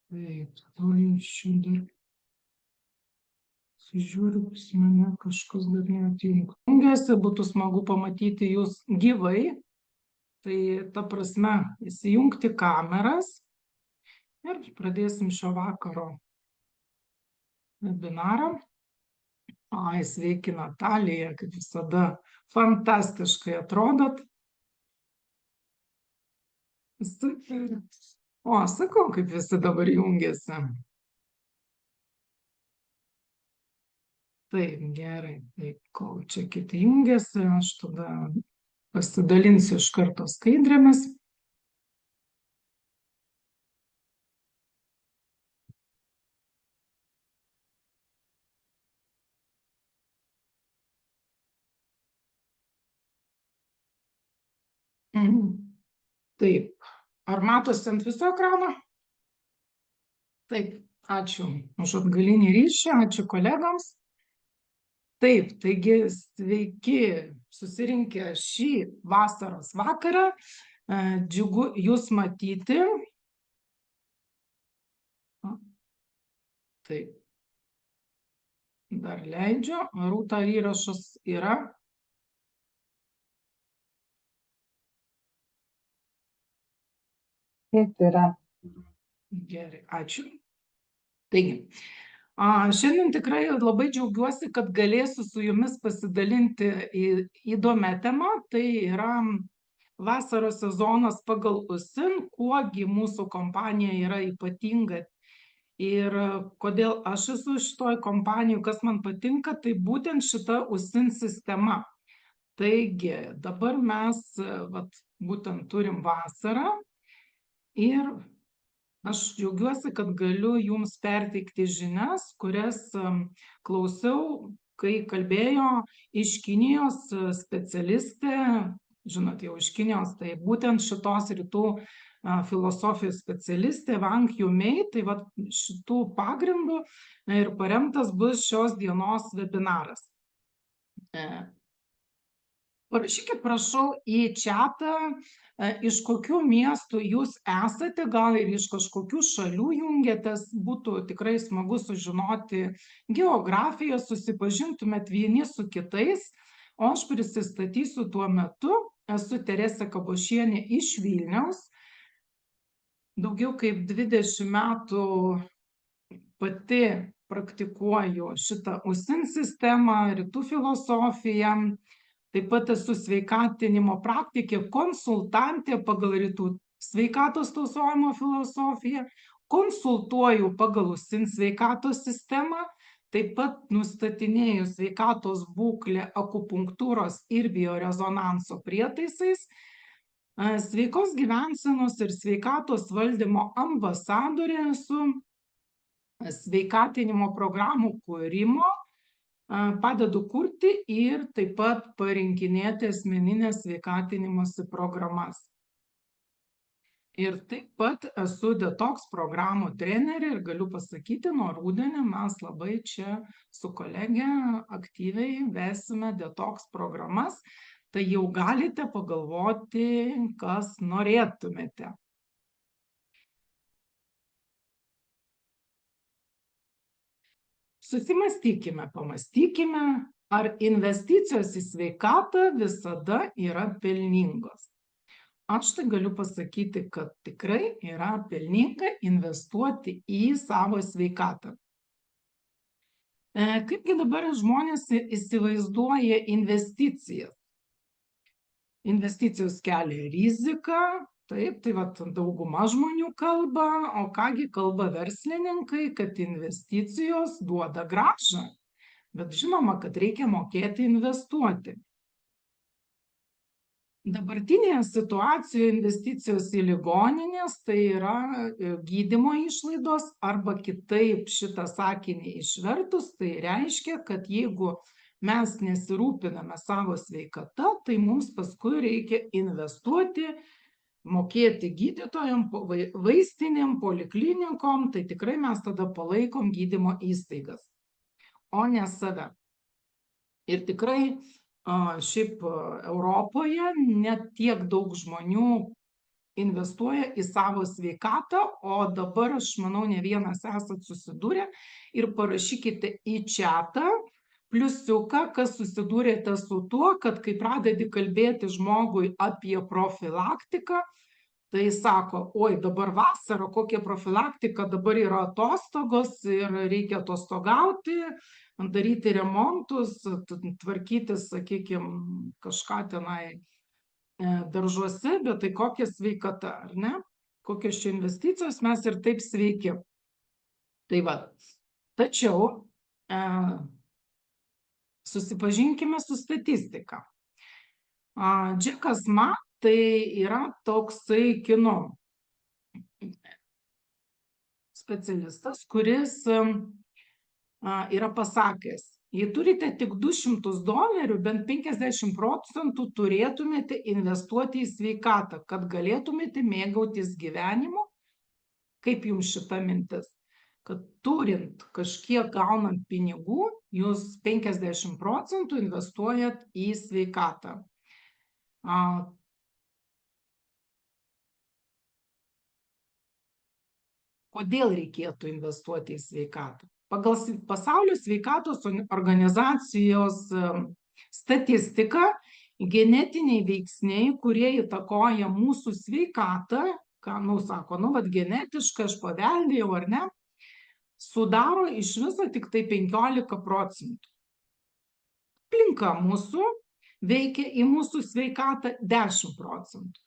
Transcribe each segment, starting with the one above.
Taip, turinčių dar žiūriu, pas mane kažkas dar neatjungta. Jungiasi, būtų smagu pamatyti jūs gyvai. Tai ta prasme, įsijungti kameras ir pradėsim šio vakaro webinarą. Ai, sveiki Natalija, kaip visada, fantastiškai atrodot. Super. O, sakau, kaip visi dabar jungiasi. Taip, gerai. Taip, kol čia kiti jungiasi, aš tada pasidalinsiu iš karto skaidrėmis. Taip, ar matosi ant viso ekrano? Taip, ačiū už atgalinį ryšį, ačiū kolegams. Taip, taigi sveiki susirinkę šį vasaros vakarą. Džiugu jūs matyti. Taip, dar leidžiu. Rūta, ar įrašas yra? Taip yra. Gerai, ačiū. Taigi, šiandien tikrai labai džiaugiuosi, kad galėsiu su jumis pasidalinti įdomią temą. Tai yra vasaros sezonas pagal USIN, kuogi mūsų kompanija yra ypatinga ir kodėl aš esu šitoj kompanijoj, kas man patinka, tai būtent šita USIN sistema. Taigi, dabar mes būtent turim vasarą ir aš džiaugiuosi, kad galiu jums perteikti žinias, kurias klausiau, kai kalbėjo iš Kinijos specialistė, žinot, jau iš Kinijos, tai būtent šitos rytų filosofijos specialistė Wang Yumei, tai šitų pagrindų ir paremtas bus šios dienos webinaras. Parašykit, prašau, į čatą, iš kokių miestų jūs esate, gal ir iš kažkokių šalių jungiatės, būtų tikrai smagu sužinoti geografiją, susipažintumėt vieni su kitais, o aš prisistatysiu tuo metu, esu Teresė Kabošienė iš Vilniaus, daugiau kaip 20 metų pati praktikuoju šitą USIN sistemą, rytų filosofiją. Taip pat esu sveikatinimo praktikė, konsultantė pagal rytų sveikatos tausojimo filosofiją, konsultuoju pagal USIN sveikatos sistemą, taip pat nustatinėju sveikatos būklę akupunktūros ir biorezonanso prietaisais, sveikos gyvensenos ir sveikatos valdymo ambasadorė esu, sveikatinimo programų kūrimo padedu kurti ir taip pat parinkinėti asmeninės sveikatinimosi programas. Ir taip pat esu detoks programų trenerė ir galiu pasakyti, nuo rudenio mes labai čia su kolege aktyviai vesime detoks programas, tai jau galite pagalvoti, kas norėtumėte. Susimastykime, pamastykime, ar investicijos į sveikatą visada yra pelningos. Aš tai galiu pasakyti, kad tikrai yra pelninga investuoti į savo sveikatą. Kaipgi dabar žmonės įsivaizduoja investicijas? Investicijos kelia riziką. Taip, tai dauguma žmonių kalba, o kągi kalba verslininkai, kad investicijos duoda grąžą, bet žinoma, kad reikia mokėti investuoti. Dabartinėje situacijoje investicijos į ligoninės tai yra gydymo išlaidos, arba kitaip šitą sakinį išvertus, tai reiškia, kad jeigu mes nesirūpiname savo sveikata, tai mums paskui reikia investuoti, mokėti gydytojam, vaistinėm, poliklinikom, tai tikrai mes tada palaikom gydymo įstaigas, o ne save. Ir tikrai šiaip Europoje net tiek daug žmonių investuoja į savo sveikatą, o dabar aš manau, ne vienas esat susidūrę ir parašykite į čatą pliusiuką, kas susidūrėte su tuo, kad kai pradedi kalbėti žmogui apie profilaktiką, tai sako, oi, dabar vasara, kokia profilaktika, dabar yra atostogos ir reikia atostogauti, daryti remontus, tvarkyti, sakykime, kažką tenai daržuose, bet tai kokia sveikata, ar ne? Kokios čia investicijos, mes ir taip sveiki. Tai va, tačiau susipažinkime su statistika. Džekas Ma tai yra toksai kino specialistas, kuris yra pasakęs, jei turite tik $200, bent 50% turėtumėte investuoti į sveikatą, kad galėtumėte mėgautis gyvenimu. Kaip jums šita mintis? Kad turint kažkiek gaunant pinigų, jūs 50% investuojat į sveikatą. Kodėl reikėtų investuoti į sveikatą? Pagal Pasaulio sveikatos organizacijos statistiką, genetiniai veiksniai, kurie įtakoja mūsų sveikatą, ką, sako, vat genetiškai aš paveldėjau ar ne, sudaro iš viso tik tai 15%. Aplinka mūsų veikia į mūsų sveikatą 10%.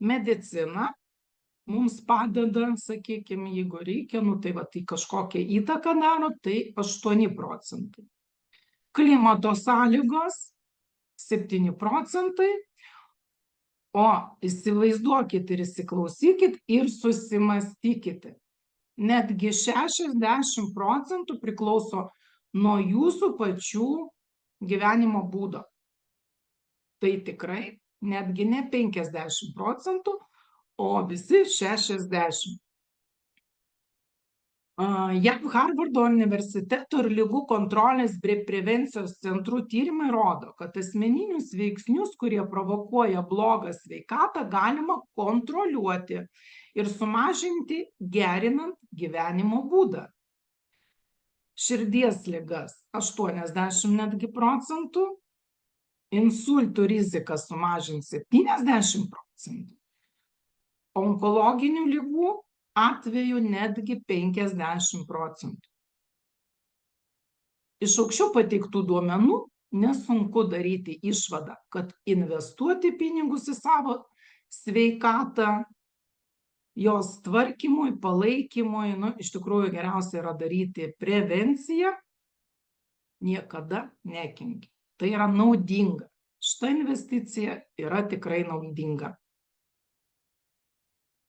Medicina mums padeda, sakykime, jeigu reikia, tai va, tai kažkokią įtaką daro, tai 8%. Klimato sąlygos 7%, o įsivaizduokit ir įsiklausykit ir susimastykite. Netgi 60% priklauso nuo jūsų pačių gyvenimo būdo. Tai tikrai netgi ne 50%, o visi 60%. JAV Harvardo universiteto ir ligų kontrolės bei prevencijos centrų tyrimai rodo, kad asmeninius veiksnius, kurie provokuoja blogą sveikatą, galima kontroliuoti ir sumažinti, gerinant gyvenimo būdą. Širdies ligas 80 netgi procentų, insultų riziką sumažins 70%. Onkologinių lygų atveju netgi 50%. Iš aukščiau pateiktų duomenų nesunku daryti išvadą, kad investuoti pinigus į savo sveikatą, jos tvarkymui, palaikymui, iš tikrųjų geriausia yra daryti prevenciją, niekada nekenkia. Tai yra naudinga. Šita investicija yra tikrai naudinga.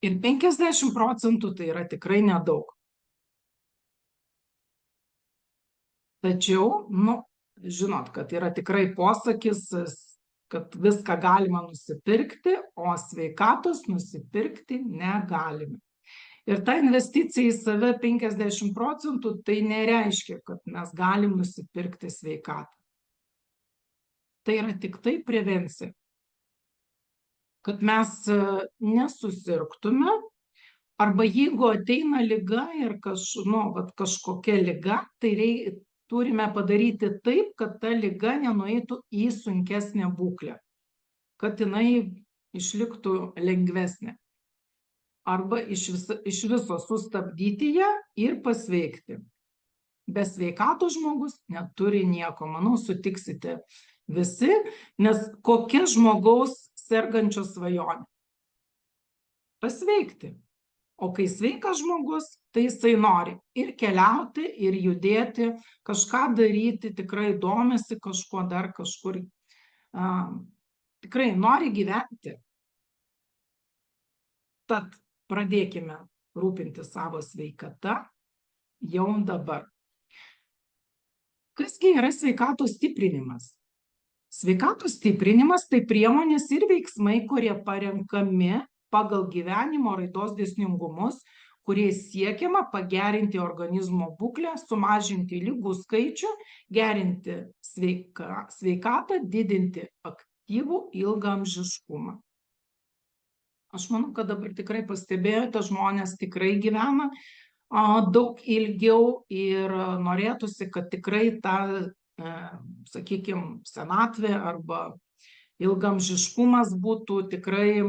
Ir 50% tai yra tikrai nedaug. Tačiau, žinot, kad yra tikrai posakis, kad viską galima nusipirkti, o sveikatos nusipirkti negalime. Ir ta investicija į save 50%, tai nereiškia, kad mes galim nusipirkti sveikatą. Tai yra tik tai prevencija. Kad mes nesusirgtume, arba jeigu ateina liga ir kažkokia liga, tai turime padaryti taip, kad ta liga nenueitų į sunkesnę būklę, kad jinai išliktų lengvesnė. Arba iš viso sustabdyti ją ir pasveikti. Be sveikatos žmogus neturi nieko, manau, sutiksite visi, nes kokia žmogaus sergančio svajonė? Pasveikti. O kai sveikas žmogus, tai jisai nori ir keliauti, ir judėti, kažką daryti, tikrai domisi kažkuo dar kažkur. Tikrai nori gyventi. Tad pradėkime rūpinti savo sveikata jau dabar. Kasgi yra sveikatos stiprinimas? Sveikatos stiprinimas tai priemonės ir veiksmai, kurie parenkami pagal gyvenimo raidos dėsningumus, kurie siekiama pagerinti organizmo būklę, sumažinti ligų skaičių, gerinti sveikatą, didinti aktyvų ilgaamžiškumą. Aš manau, kad dabar tikrai pastebėjote, žmonės tikrai gyvena daug ilgiau ir norėtųsi, kad tikrai ta, sakykime, senatvė arba ilgamžiškumas būtų tikrai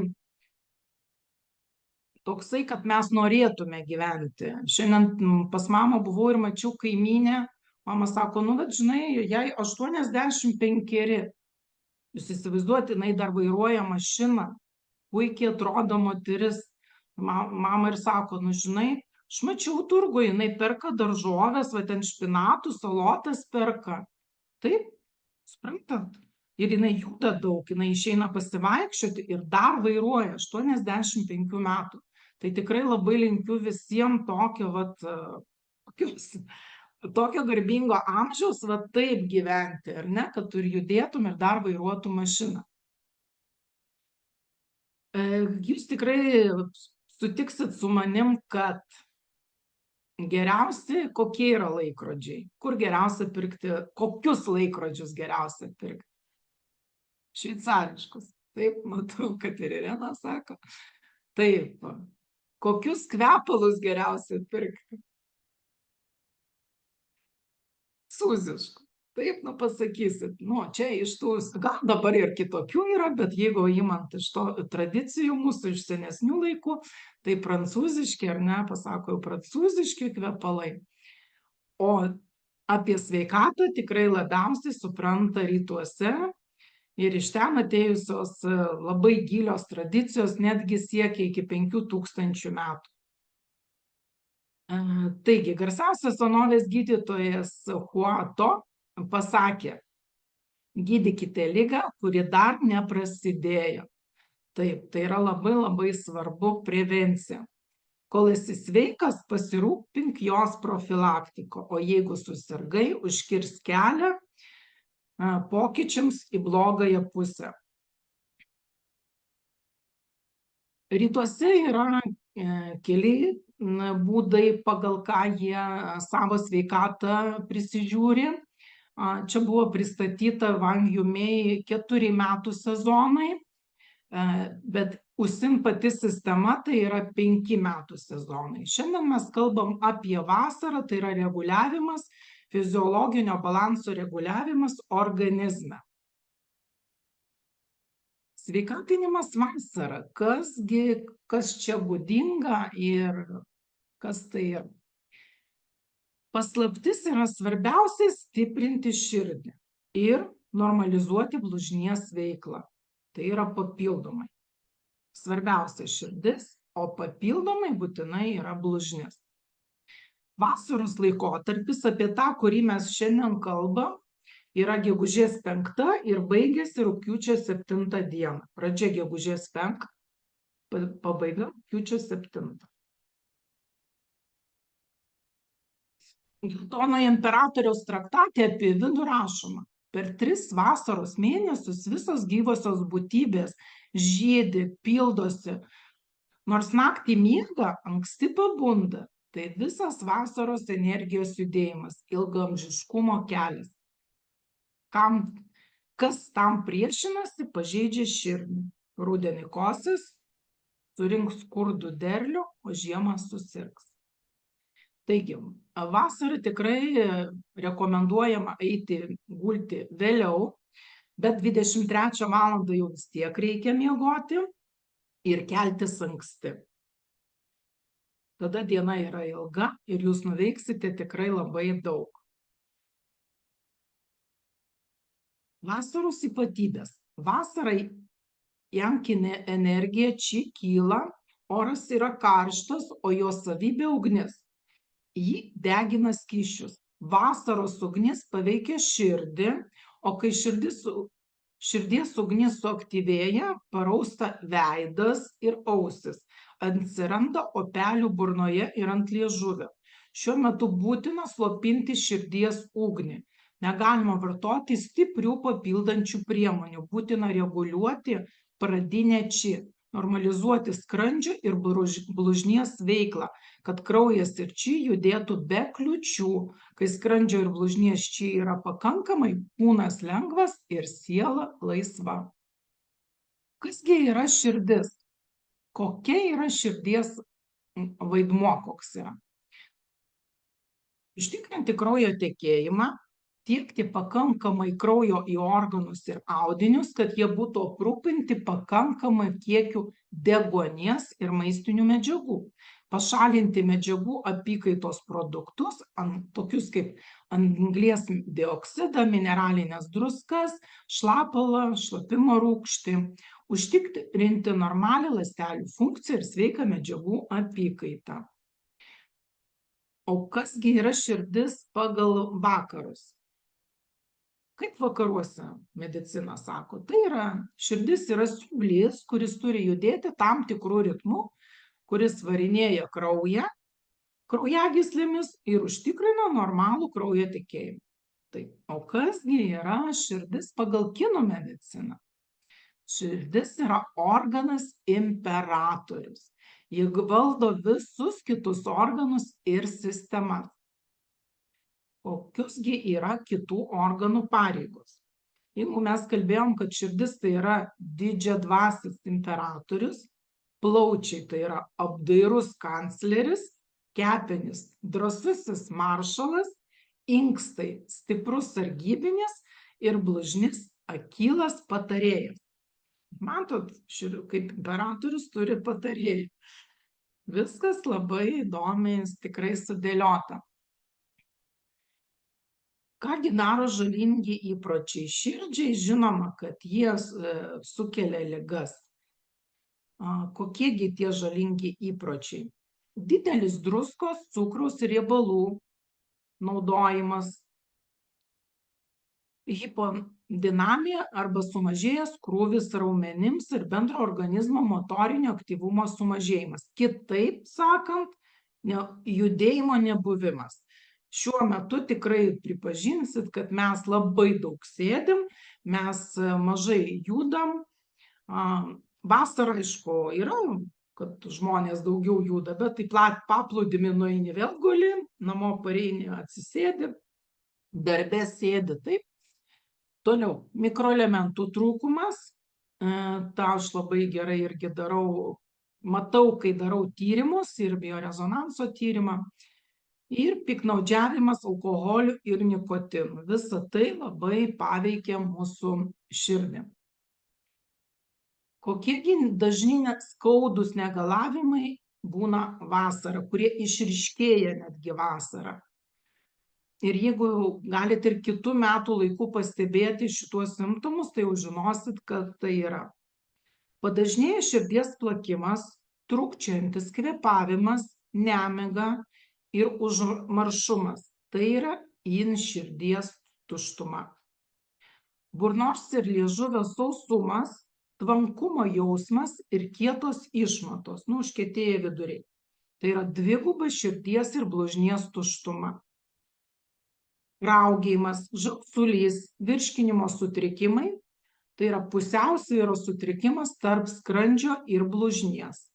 toksai, kad mes norėtume gyventi. Šiandien pas mamą buvau ir mačiau kaimynę, mama sako, nu, bet žinai, jai 85. Jūs įsivaizduoti, jinai dar vairuoja mašiną, puikiai atrodo moteris. Mama ir sako, nu, žinai, aš mačiau turguje, jinai perka daržovės, va ten špinatų, salotas perka. Taip, suprantat? Ir jinai juda daug, jinai išeina pasivaikščioti ir dar vairuoja 85 metų. Tai tikrai labai linkiu visiems tokio garbingo amžiaus, va taip gyventi, ar ne, kad tu ir judėtum ir dar vairuotum mašiną. Jūs tikrai sutiksit su manim, kad geriausi kokie yra laikrodžiai? Kur geriausia pirkti? Kokius laikrodžius geriausia pirkti? Šveicariškus. Taip, matau, kad ir Irena sako. Taip. Kokius kvepalus geriausia pirkti? Prancūziškus. Taip, nu pasakysit, nu, čia iš tų, gal dabar ir kitokių yra, bet jeigu imant iš to tradicijų mūsų iš senesnių laikų, tai prancūziški, ar ne, pasako jau prancūziški kvepalai. O apie sveikatą tikrai labiausiai supranta rytuose ir iš ten atėjusios labai gilios tradicijos netgi siekia iki 5000 metų. Taigi, garsiausias senovės gydytojas Huato pasakė, gydykite ligą, kuri dar neprasidėjo. Taip, tai yra labai labai svarbu prevencija. Kol esi sveikas, pasirūpink jos profilaktiko, o jeigu susirgai, užkirs kelią pokyčiams į blogąją pusę. Rytuose yra keli būdai, pagal ką jie savo sveikatą prisižiūri. Čia buvo pristatyta Wang Jumei 4 metų sezonai, bet USIN pati sistema tai yra 5 metų sezonai. Šiandien mes kalbam apie vasarą, tai yra reguliavimas, fiziologinio balanso reguliavimas organizme. Sveikatinimas vasarą, kas čia būdinga ir kas tai yra? Paslaptis yra svarbiausia stiprinti širdį ir normalizuoti blužnies veiklą. Tai yra papildomai. Svarbiausia širdis, o papildomai būtinai yra blužnis. Vasaros laikotarpis, apie tą, kurį mes šiandien kalbam, yra gegužės 5 ir baigėsi rugpjūčio 7 dieną. Pradžia gegužės 5, pabaiga rugpjūčio 7. Geltonojo imperatoriaus traktate apie vidų rašoma, per 3 vasaros mėnesius visos gyvosios būtybės žydi, pildosi. Nors naktį miega, anksti pabunda. Tai visas vasaros energijos judėjimas, ilgaamžiškumo kelias. Kas tam priešinasi, pažeidžia širdį. Rudenį kosis, surinks skurdų derlių, o žiemą susirgs. Taigi, vasarą tikrai rekomenduojama eiti gulti vėliau, bet 23 valandą jau vis tiek reikia miegoti ir keltis anksti. Tada diena yra ilga ir jūs nuveiksite tikrai labai daug. Vasaros ypatybės. Vasarai jankinė energija čia kyla, oras yra karštas, o jo savybė ugnis. Ji degina skysčius. Vasaros ugnis paveikia širdį, o kai širdies ugnis suaktyvėja, parausta veidas ir ausis. Atsiranda opelių burnoje ir ant liežuvio. Šiuo metu būtina slopinti širdies ugnį. Negalima vartoti stiprių papildančių priemonių. Būtina reguliuoti pradinę či, normalizuoti skrandžio ir blužnies veiklą, kad kraujas ir či judėtų be kliučių. Kai skrandžio ir blužnies či yra pakankamai, kūnas lengvas ir siela laisva. Kasgi yra širdis? Kokia yra širdies vaidmuo, koks yra? Užtikrinti kraujo tekėjimą, tiekti pakankamai kraujo į organus ir audinius, kad jie būtų aprūpinti pakankamai kiekiu deguonies ir maistinių medžiagų, pašalinti medžiagų apykaitos produktus, tokius kaip anglies dioksidą, mineralinės druskas, šlapalą, šlapimo rūgštį, užtikrinti normalią ląstelių funkciją ir sveiką medžiagų apykaitą. O kas gi yra širdis pagal vakarus? Kaip vakaruose medicina sako? Tai yra, širdis yra siurblys, kuris turi judėti tam tikrų ritmų, kuris varinėja kraują, kraujagyslėmis ir užtikrina normalų kraujo tekėjimą. Taip, o kasgi yra širdis pagal kinų mediciną? Širdis yra organas imperatorius. Jis valdo visus kitus organus ir sistemas. Kokios gi yra kitų organų pareigos? Jeigu mes kalbėjom, kad širdis tai yra didžiadvasis imperatorius, plaučiai tai yra apdairus kancleris, kepenys drąsusis maršalas, inkstai stiprus sargybinis ir blužnis akylas patarėjas. Matot, kaip imperatorius turi patarėjų. Viskas labai įdomiai tikrai sudėliota. Kągi daro žalingi įpročiai širdžiai? Žinoma, kad jie sukelia ligas. Kokiegi tie žalingi įpročiai? Didelis druskos, cukraus ir riebalų naudojimas, hipodinamija arba sumažėjęs krūvis raumenims ir bendro organizmo motorinio aktyvumo sumažėjimas. Kitaip sakant, judėjimo nebuvimas. Šiuo metu tikrai pripažinsit, kad mes labai daug sėdim, mes mažai judam. Vasarą, aišku, yra, kad žmonės daugiau juda, bet tai paplūdimį nueini vėl guli, namo pareini atsisėdi, darbe sėdi, taip. Toliau, mikroelementų trūkumas, tą aš labai gerai irgi darau, matau, kai darau tyrimus ir biorezonanso tyrimą, ir piktnaudžiavimas alkoholiu ir nikotinu. Visa tai labai paveikia mūsų širdį. Kokiegi dažni skaudūs negalavimai būna vasarą, kurie išryškėja netgi vasarą. Ir jeigu galit ir kitų metų laikų pastebėti šituos simptomus, tai jau žinosit, kad tai yra padažnėja širdies plakimas, trūkčiojantis kvėpavimas, nemiga ir užmaršumas. Tai yra širdies tuštuma. Burnos ir liežuvio sausumas, tvankumo jausmas ir kietos išmatos, užkietėję viduriai. Tai yra dviguba širdies ir blužnies tuštuma. Raugėjimas, žapsulys, virškinimo sutrikimai, tai yra pusiausvyros sutrikimas tarp skrandžio ir blužnies.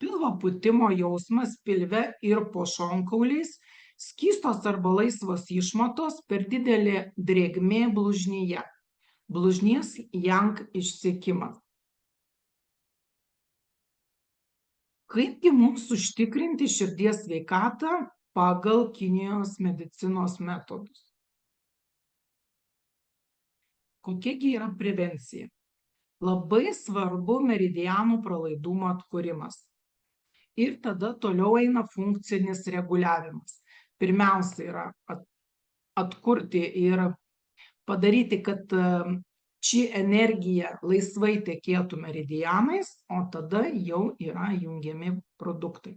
Pilvo pūtimo jausmas pilve ir po šonkauliais, skystos arba laisvos išmatos, per didelė drėgmė blužnyje, blužnies jank išsekimas. Kaipgi mums užtikrinti širdies sveikatą pagal Kinijos medicinos metodus? Kokiagi yra prevencija? Labai svarbu meridianų pralaidumo atkūrimas. Ir tada toliau eina funkcinis reguliavimas. Pirmiausia yra atkurti ir padaryti, kad ši energija laisvai tekėtų meridianais, o tada jau yra jungiami produktai.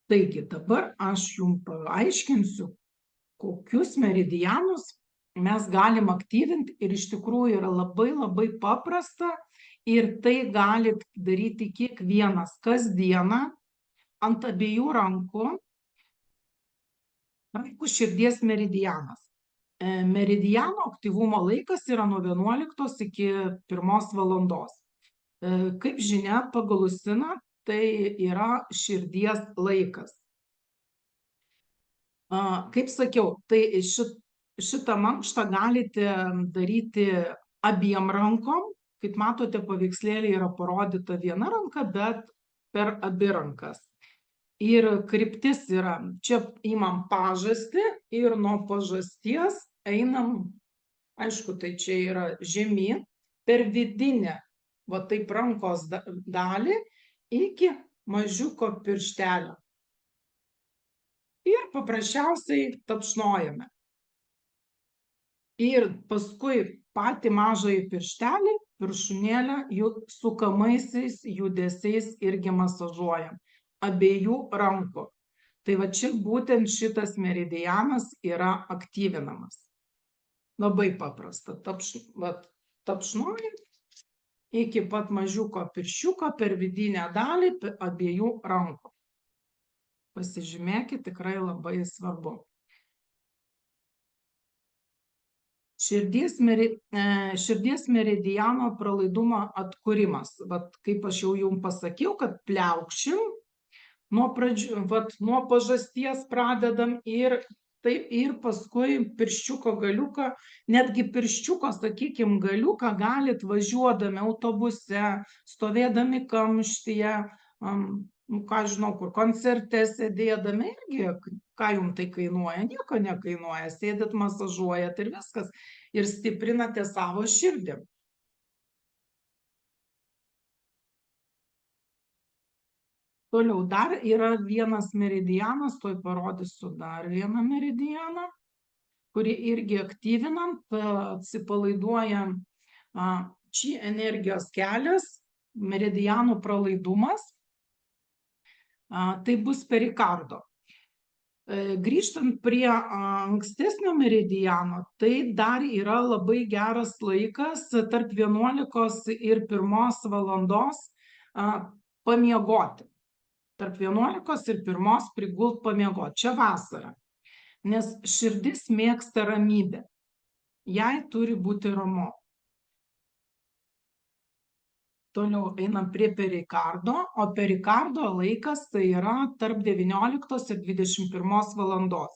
Taigi dabar aš jums paaiškinsiu, kokius meridianus mes galim aktyvinti ir iš tikrųjų yra labai labai paprasta ir tai galit daryti kiekvienas kasdieną ant abiejų rankų širdies meridianas. Meridiano aktyvumo laikas yra nuo 11 iki 1 valandos. Kaip žinia, pagal Usiną tai yra širdies laikas. Kaip sakiau, tai Šitą mankštą galite daryti abiem rankom. Kaip matote, paveikslėlė yra parodyta viena ranka, bet per abi rankas. Ir kryptis yra, čia imam pažastį ir nuo pažasties einam, aišku, tai čia yra žemyn, per vidinę, va taip rankos dalį iki mažiuko pirštelio. Ir paprasčiausiai tapšnojame. Ir paskui patį mažąjį pirštelį, viršūnėlę, sukamaisiais judesiais irgi masažuojam. Abiejų rankų. Tai va čia būtent šitas meridianas yra aktyvinamas. Labai paprasta. Tapšnojam iki pat mažiuko pirščiuko per vidinę dalį abiejų rankų. Pasižymėkit, tikrai labai svarbu. Širdies meridiano pralaidumo atkūrimas. Vat kaip aš jau jums pasakiau, kad pliaukšim nuo pradžių, nuo pažasties pradedam ir paskui pirščiuko galiuką, netgi pirščiuko, sakykime, galiuką galit važiuodami autobuse, stovėdami kamštyje, ką žinau, kur koncerte sėdėdami, irgi, ką jums tai kainuoja, nieko nekainuoja, sėdit, masažuojat ir viskas, ir stiprinate savo širdį. Toliau dar yra vienas meridianas, tuoj parodysiu dar vieną meridianą, kurį irgi aktyvinant, atsipalaiduoja či energijos kelias, meridianų pralaidumas, tai bus perikardo. Grįžtant prie ankstesnio meridiano, tai dar yra labai geras laikas tarp 11 ir 1 valandos pamiegoti. Tarp 11 ir 1 prigult pamiegoti. Čia vasara. Nes širdis mėgsta ramybę. Jai turi būti ramu. Toliau einam prie perikardo, o perikardo laikas tai yra tarp 19 ir 21 valandos.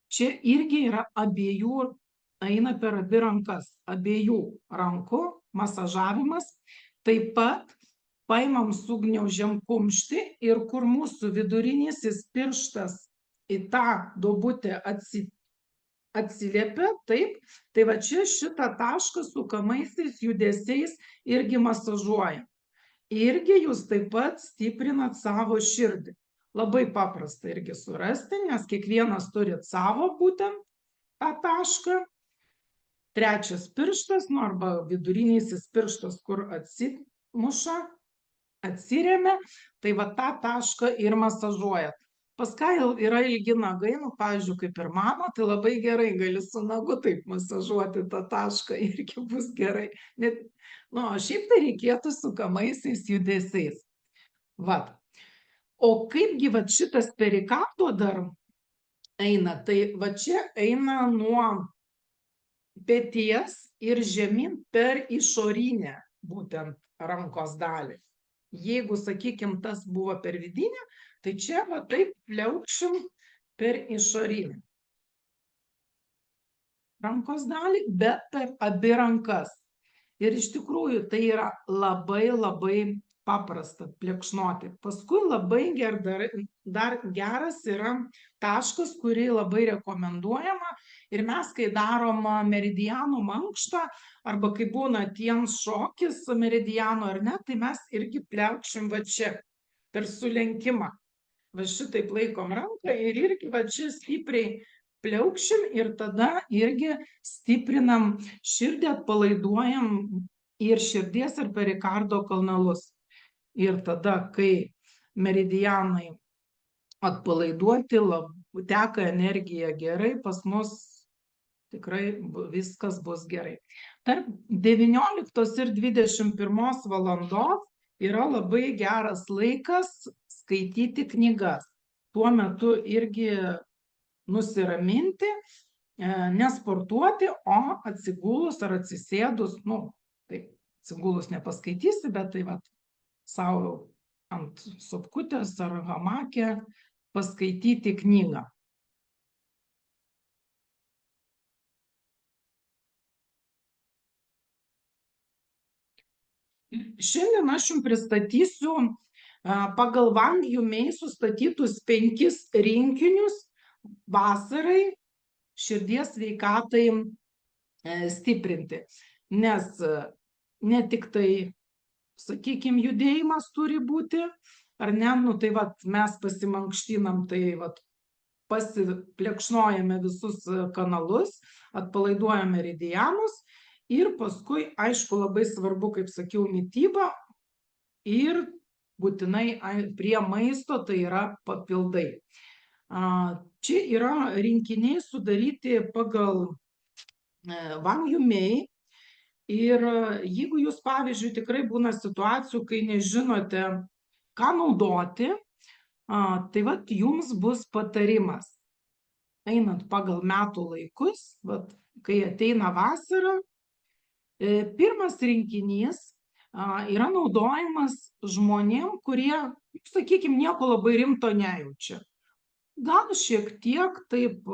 Čia irgi yra abiejų, eina per abi rankas, abiejų rankų masažavimas. Taip pat paimam sugniaužiam kumštį ir kur mūsų vidurinysis pirštas į tą duobutę atsiliepia, taip, tai va čia šitą tašką sukamaisiais judesiais irgi masažuojam. Irgi jūs taip pat stiprinat savo širdį. Labai paprasta irgi surasti, nes kiekvienas turit savo būtent tą tašką. Trečias pirštas, nu arba vidurinysis pirštas, kur atsimuša, atsiremia, tai va tą tašką ir masažuojat. Pas ką yra ilgi nagai, nu, pavyzdžiui, kaip ir mano, tai labai gerai gali su nagu taip masažuoti tą tašką, irgi bus gerai. Net, nu, šiaip tai reikėtų sukamaisiais judesiais. Vat. O kaipgi va šitas perikardo dar eina, tai va čia eina nuo peties ir žemyn per išorinę būtent rankos dalį. Jeigu, sakykime, tas buvo per vidinę, tai čia va taip pliaukšim per išorinę rankos dalį, bet per abi rankas. Ir iš tikrųjų tai yra labai labai paprasta pliekšnoti. Paskui labai dar geras yra taškas, kurį labai rekomenduojama. Ir mes, kai darom meridianų mankštą, arba kai būna tiems šokis meridianų ar ne, tai mes irgi pliaukšim va čia, per sulenkimą. Va šitaip laikom ranką ir irgi va čia stipriai pliaukšim ir tada irgi stiprinam širdį, atpalaiduojam ir širdies ir perikardo kanalus. Ir tada, kai meridianai atpalaiduoti, teka energija gerai, pas mus tikrai viskas bus gerai. Tarp 19 ir 21 valandos yra labai geras laikas skaityti knygas. Tuo metu irgi nusiraminti, nesportuoti, o atsigulus ar atsisėdus, nu, taip, atsigulus nepaskaitysi, bet tai va, savo ant sofkutės ar hamake paskaityti knygą. Šiandien aš jums pristatysiu pagal Wang Yumei sustatytus 5 rinkinius vasarai širdies sveikatai stiprinti. Nes ne tik tai, sakykime, judėjimas turi būti, ar ne, nu tai vat mes pasimankštinam, tai vat pasiplekšnojame visus kanalus, atpalaiduojame meridianus ir paskui, aišku, labai svarbu, kaip sakiau, mityba ir būtinai prie maisto, tai yra papildai. Čia yra rinkiniai sudaryti pagal Wang Yumei. Ir jeigu jūs, pavyzdžiui, tikrai būna situacijų, kai nežinote, ką naudoti, tai vat jums bus patarimas. Einant pagal metų laikus, vat, kai ateina vasara, pirmas rinkinys yra naudojamas žmonėm, kurie, sakykime, nieko labai rimto nejaučia. Gal šiek tiek taip,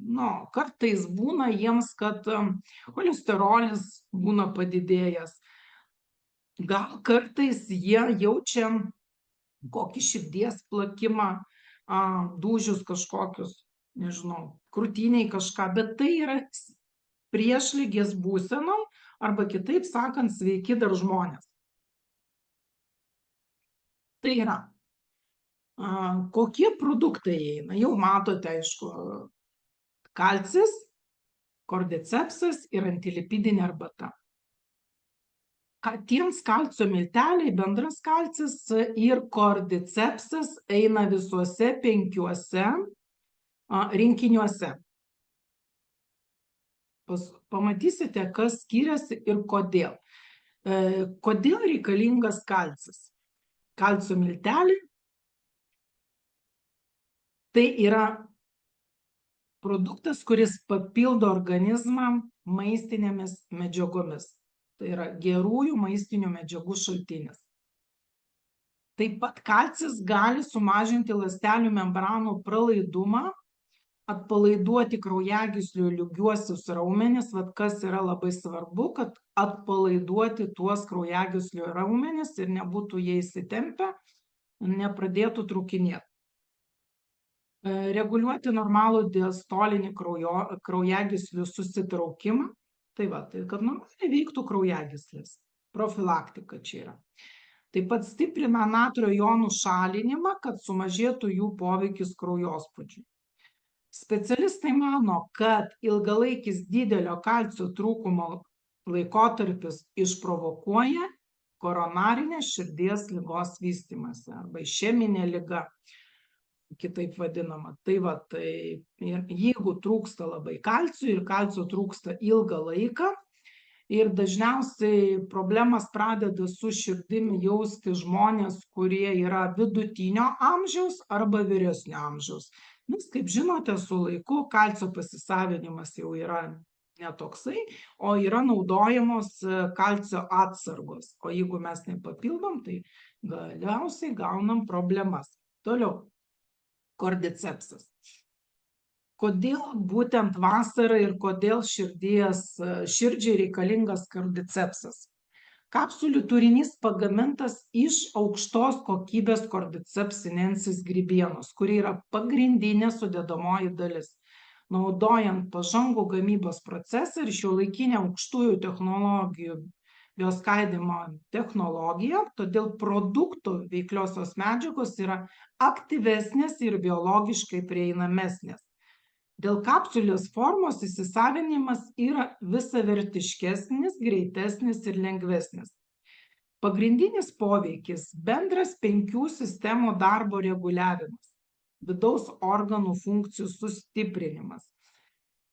nu, kartais būna jiems, kad cholesterolis būna padidėjęs. Gal kartais jie jaučia kokį širdies plakimą, dūžius kažkokius, nežinau, krūtiniai kažką, bet tai yra priešligės būsenom, arba kitaip sakant, sveiki dar žmonės. Tai yra. Kokie produktai įeina? Jau matote, aišku, kalcis, kordycepsas ir antilipidinė arbata. Tiems kalcio milteliai, bendras kalcis ir kordycepsas eina visuose 5 rinkiniuose. Pamatysite, kas skiriasi ir kodėl. Kodėl reikalingas kalcis? Kalcio milteliai tai yra produktas, kuris papildo organizmą maistinėmis medžiagomis. Tai yra gerųjų maistinių medžiagų šaltinis. Taip pat kalcis gali sumažinti ląstelių membranų pralaidumą, atpalaiduoti kraujagyslių lygiuosius raumenis, vat kas yra labai svarbu, kad atpalaiduoti tuos kraujagyslių raumenis ir nebūtų jie įsitempę, nepradėtų trūkinėti. Reguliuoti normalų diastolinį kraujagyslių susitraukimą, tai kad normaliai veiktų kraujagyslės. Profilaktika čia yra. Taip pat stiprina natrio jonų šalinimą, kad sumažėtų jų poveikis kraujospūdžiui. Specialistai mano, kad ilgalaikis didelio kalcio trūkumo laikotarpis išprovokuoja koronarinę širdies ligos vystymąsi arba išeminė liga, kitaip vadinama. Tai va, tai jeigu trūksta labai kalcio ir kalcio trūksta ilgą laiką, ir dažniausiai problemas pradeda su širdimi jausti žmonės, kurie yra vidutinio amžiaus arba vyresnio amžiaus. Nes, kaip žinote, su laiku kalcio pasisavinimas jau yra netoksai, o yra naudojamos kalcio atsargos. O jeigu mes nepapildom, tai galiausiai gaunam problemas. Toliau. Kordycepsas. Kodėl būtent vasarą ir kodėl širdžiai reikalingas kordycepsas? Kapsulių turinys pagamintas iš aukštos kokybės Cordyceps sinensis grybienos, kuri yra pagrindinė sudedamoji dalis. Naudojant pažangų gamybos procesą ir šiuolaikinę aukštųjų technologijų bioskaidymo technologiją, todėl produktų veikliosios medžiagos yra aktyvesnės ir biologiškai prieinamesnės. Dėl kapsulės formos įsisavinimas yra visavertiškesnis, greitesnis ir lengvesnis. Pagrindinis poveikis – bendras 5 sistemų darbo reguliavimas, vidaus organų funkcijų sustiprinimas.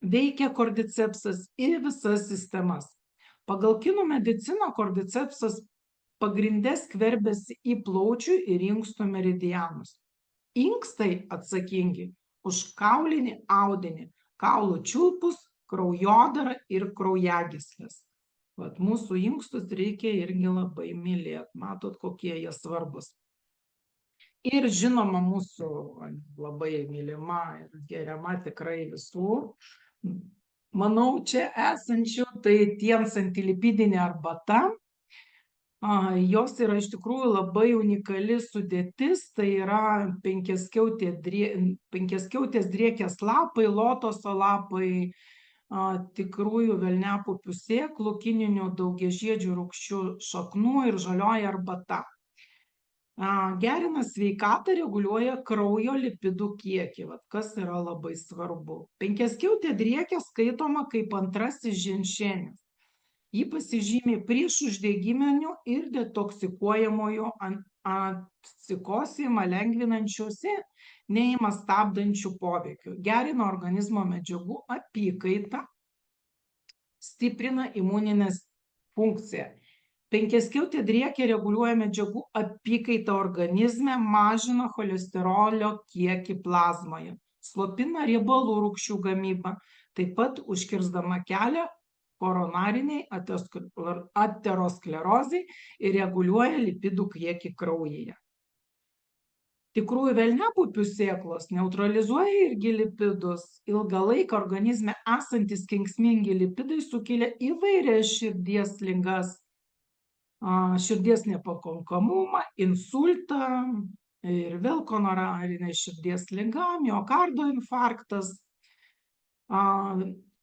Veikia kordycepsas į visas sistemas. Pagal kinų mediciną kordycepsas pagrinde skverbiasi į plaučių ir inkstų meridianus. Inkstai atsakingi už kaulinį audinį, kaulų čiulpus, kraujodarą ir kraujagyslės. Vat mūsų inkstus reikia irgi labai mylėti. Matot, kokie jie svarbus. Ir žinoma, mūsų labai mylima ir geriama tikrai visų, manau, čia esančių, tai tiems antilipidinė arbata. Jos yra iš tikrųjų labai unikali sudėtis, tai yra penkiaskiautės driekės lapai, lotoso lapai, tikrųjų velniapupių sėklų, kininių daugiažiedžių rūgščių šaknų ir žalioji arbata. Gerina sveikatą, reguliuoja kraujo lipidų kiekį, kas yra labai svarbu. Penkiaskiautė driekė skaitoma kaip antrasis ženšenis. Ji pasižymi priešuždegiminiu ir detoksikuojamojo atsikosėjimą lengvinančiuose, neimą stabdančių poveikių. Gerina organizmo medžiagų apykaitą, stiprina imuninės funkciją. Penkiaskiautė driekė reguliuoja medžiagų apykaitą organizme, mažina cholesterolio kiekį plazmoje, slopina riebalų rūgščių gamybą, taip pat užkirsdama kelią koronariniai aterosklerozei ir reguliuoja lipidų kiekį kraujyje. Tikrųjų velniapupių sėklos neutralizuoja irgi lipidus. Ilgą laiką organizme esantis kenksmingi lipidai sukelia įvairias širdies ligas, širdies nepakankamumą, insultą ir vėl koronarinė širdies liga, miokardo infarktas.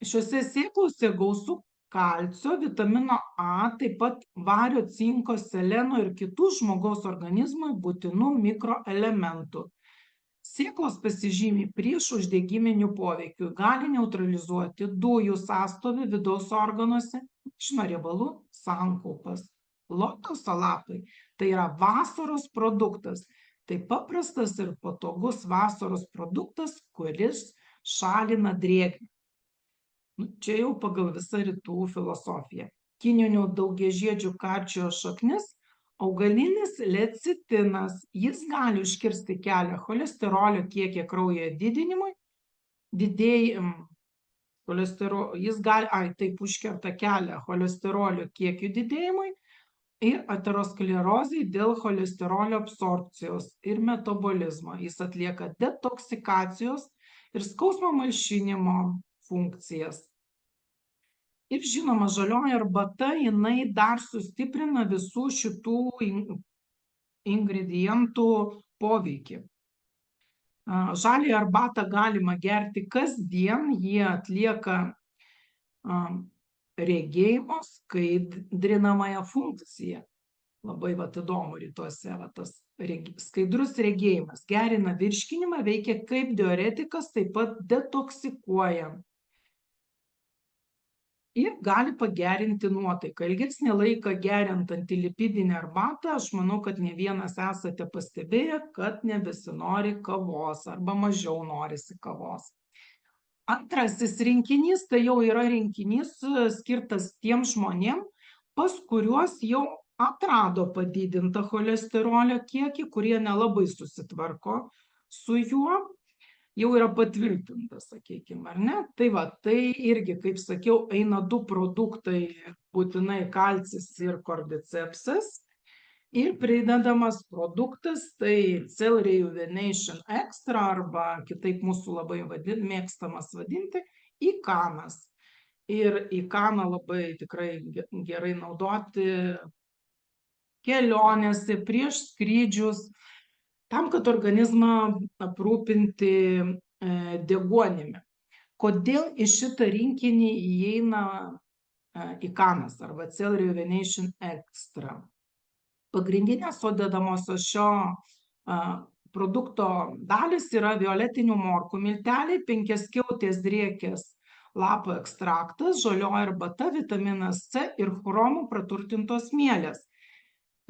Šiuose sėklose gausu kalcio, vitamino A, taip pat vario, cinko, seleno ir kitų žmogaus organizmui būtinų mikroelementų. Sėklos pasižymi priešuždegiminiu poveikiu, gali neutralizuoti dujų sąstovį vidaus organuose, riebalų sankaupas. Lotoso lapai tai yra vasaros produktas, tai paprastas ir patogus vasaros produktas, kuris šalina drėgmę. Čia jau pagal visą rytų filosofiją. Kininių daugiažiedžių karčio šaknis – augalinis lecitinas. Jis gali užkirsti kelią cholesterolio kiekio kraujyje didinimui, jis gali, taip užkerta kelią cholesterolio kiekio didėjimui ir aterosklerozei dėl cholesterolio absorbcijos ir metabolizmo. Jis atlieka detoksikacijos ir skausmo malšinimo funkcijas. Ir žinoma, žalioji arbata, jinai dar sustiprina visų šitų ingredientų poveikį. Žaliąją arbatą galima gerti kasdien, jie atlieka regėjimo skaidrinamąją funkciją. Labai įdomu rytuose, tas skaidrus regėjimas gerina virškinimą, veikia kaip diuretikas, taip pat detoksikuoja. Ir gali pagerinti nuotaiką. Ilgesnį laiką geriant antilipidinę arbatą, aš manau, kad ne vienas esate pastebėję, kad nebesinori kavos arba mažiau norisi kavos. Antrasis rinkinys tai jau yra rinkinys skirtas tiem žmonėm, pas kuriuos jau atrado padidintą cholesterolio kiekį, kurie nelabai susitvarko su juo. Jau yra patvirtintas, sakykime, ar ne? Tai irgi, kaip sakiau, eina du produktai, būtinai kalcis ir kordycepsas. Ir pridedamas produktas, tai Cell Rejuvenation Extra, arba kitaip mūsų labai mėgstamas vadinti, ikanas. Ir ikaną labai tikrai gerai naudoti kelionėse, prieš skrydžius, tam, kad organizmą aprūpinti deguonimi. Kodėl į šitą rinkinį įeina ikanas arba Cell Rejuvenation Extra? Pagrindinės sudedamosios šio produkto dalis yra violetinių morkų milteliai, penkiaskiautės driekės lapų ekstraktas, žalioji arbata, vitaminas C ir chromu praturtintos mielės.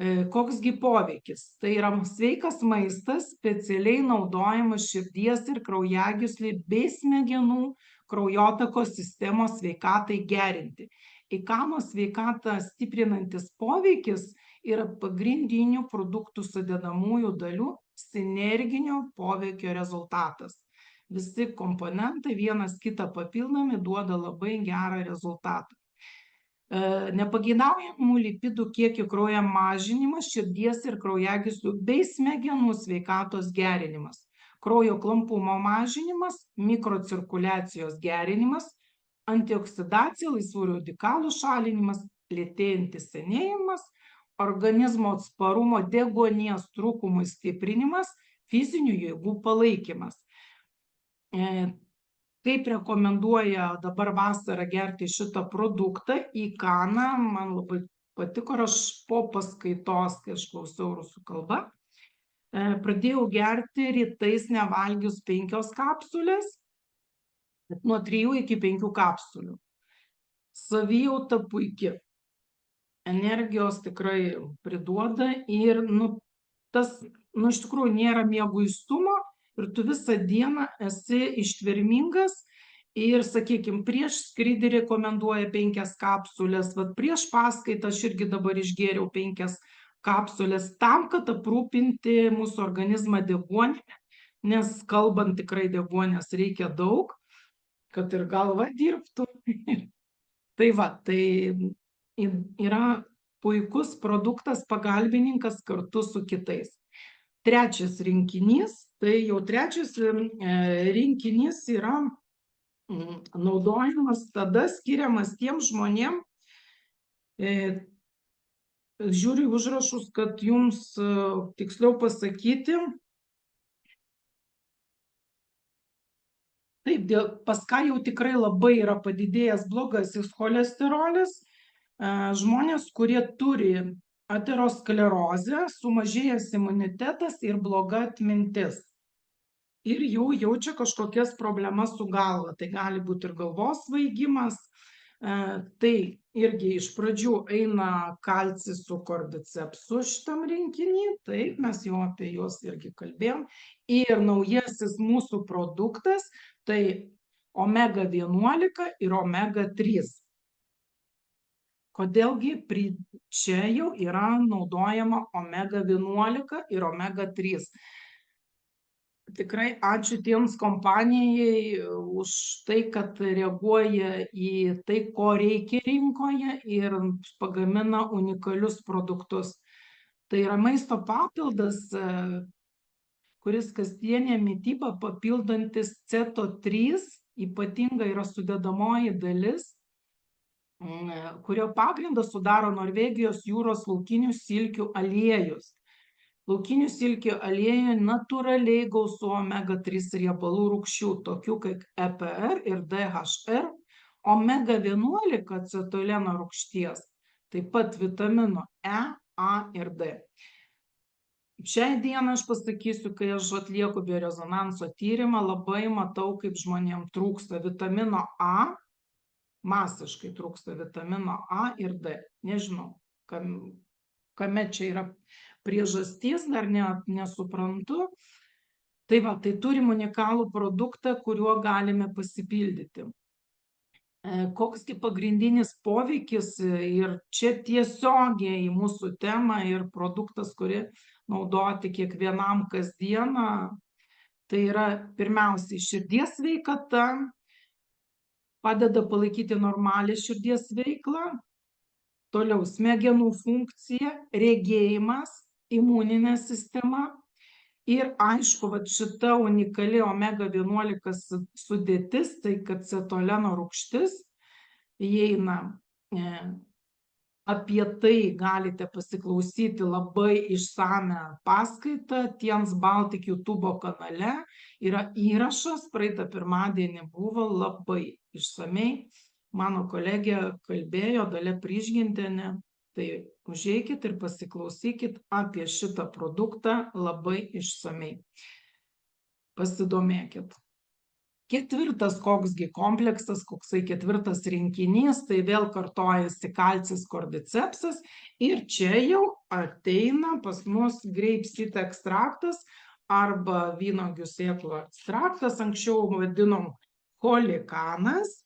Koksgi poveikis? Tai yra sveikas maistas, specialiai naudojamas širdies ir kraujagyslių bei smegenų kraujotakos sistemos sveikatai gerinti. Ikano sveikatą stiprinantis poveikis yra pagrindinių produktų sudedamųjų dalių sinerginio poveikio rezultatas. Visi komponentai vienas kitą papildomi duoda labai gerą rezultatą. Nepageidaujamų lipidų kiekio kraujyje mažinimas, širdies ir kraujagyslių bei smegenų sveikatos gerinimas, kraujo klampumo mažinimas, mikrocirkuliacijos gerinimas, antioksidacija, laisvų radikalų šalinimas, lėtėjantis senėjimas, organizmo atsparumo deguonies trūkumui stiprinimas, fizinių jėgų palaikymas. Kaip rekomenduoja dabar vasarą gerti šitą produktą į kaną, man labai patiko, ir aš po paskaitos, kai aš klausiau rusų kalbą, pradėjau gerti rytais nevalgius 5 kapsulės, nuo 3 iki 5 kapsulių. Savijauta puikia, energijos tikrai priduoda ir iš tikrųjų nėra mieguistumo ir tu visą dieną esi ištvermingas ir, sakykime, prieš skrydį rekomenduoja 5 kapsulės, vat prieš paskaitą aš irgi dabar išgėriau 5 kapsulės tam, kad aprūpinti mūsų organizmą deguonimi, nes kalbant tikrai deguonės reikia daug, kad ir galva dirbtų. Tai va, tai yra puikus produktas, pagalbininkas kartu su kitais. Trečias rinkinys, tai jau trečias rinkinys yra naudojamas tada, skiriamas tiem žmonėm, žiūriu užrašus, kad jums tiksliau pasakyti. Taip, pas ką jau tikrai labai yra padidėjęs blogasis cholesterolis, žmonės, kurie turi aterosklerozę, sumažėjęs imunitetas ir bloga atmintis. Ir jau jaučia kažkokias problemas su galva. Tai gali būti ir galvos svaigimas. Tai irgi iš pradžių eina kalcis su kordycepsu šitam rinkinį. Taip, mes jau apie juos irgi kalbėjom. Ir naujasis mūsų produktas, tai omega 11 ir omega 3. Kodėlgi čia jau yra naudojama omega 11 ir omega 3. Tikrai ačiū tiems kompanijai už tai, kad reaguoja į tai, ko reikia rinkoje ir pagamina unikalius produktus. Tai yra maisto papildas, kuris kasdienė mityba papildantis CETO3, ypatinga yra sudedamoji dalis, kurio pagrindą sudaro Norvegijos jūros laukinių silkių aliejus. Laukinių silkių aliejuje natūraliai gausu omega 3 riebalų rūgščių, tokių kaip EPR ir DHR, omega 11 acetoleno rūgšties, taip pat vitamino E, A ir D. Šiai dieną aš pasakysiu, kai aš atlieku biorezonanso tyrimą, labai matau, kaip žmonėms trūksta vitamino A, masiškai trūksta vitamino A ir D. Nežinau, kame čia yra priežastis, dar nesuprantu. Tai va, tai turim unikalų produktą, kuriuo galime pasipildyti. Koksgi pagrindinis poveikis ir čia tiesiogiai į mūsų temą ir produktas, kurį naudoti kiekvienam kasdieną, tai yra pirmiausiai širdies sveikata, padeda palaikyti normalią širdies veiklą, toliau smegenų funkcija, regėjimas, imuninė sistema ir aišku, šita unikali omega 11 sudėtis, tai kad acetoleno rūgštis įeina. Apie tai galite pasiklausyti labai išsamią paskaitą. Tiens Baltic YouTube kanale yra įrašas, praeitą pirmadienį buvo labai išsamiai. Mano kolegė kalbėjo, Dalia Prižgintienė. Tai užeikit ir pasiklausykit apie šitą produktą labai išsamiai. Pasidomėkit. Ketvirtas koksgi kompleksas, koksai ketvirtas rinkinys, tai vėl kartojasi kalcis kordycepsas ir čia jau ateina pas mus grapeseed ekstraktas arba vynuogių sėklų ekstraktas, anksčiau vadinom kolikanas,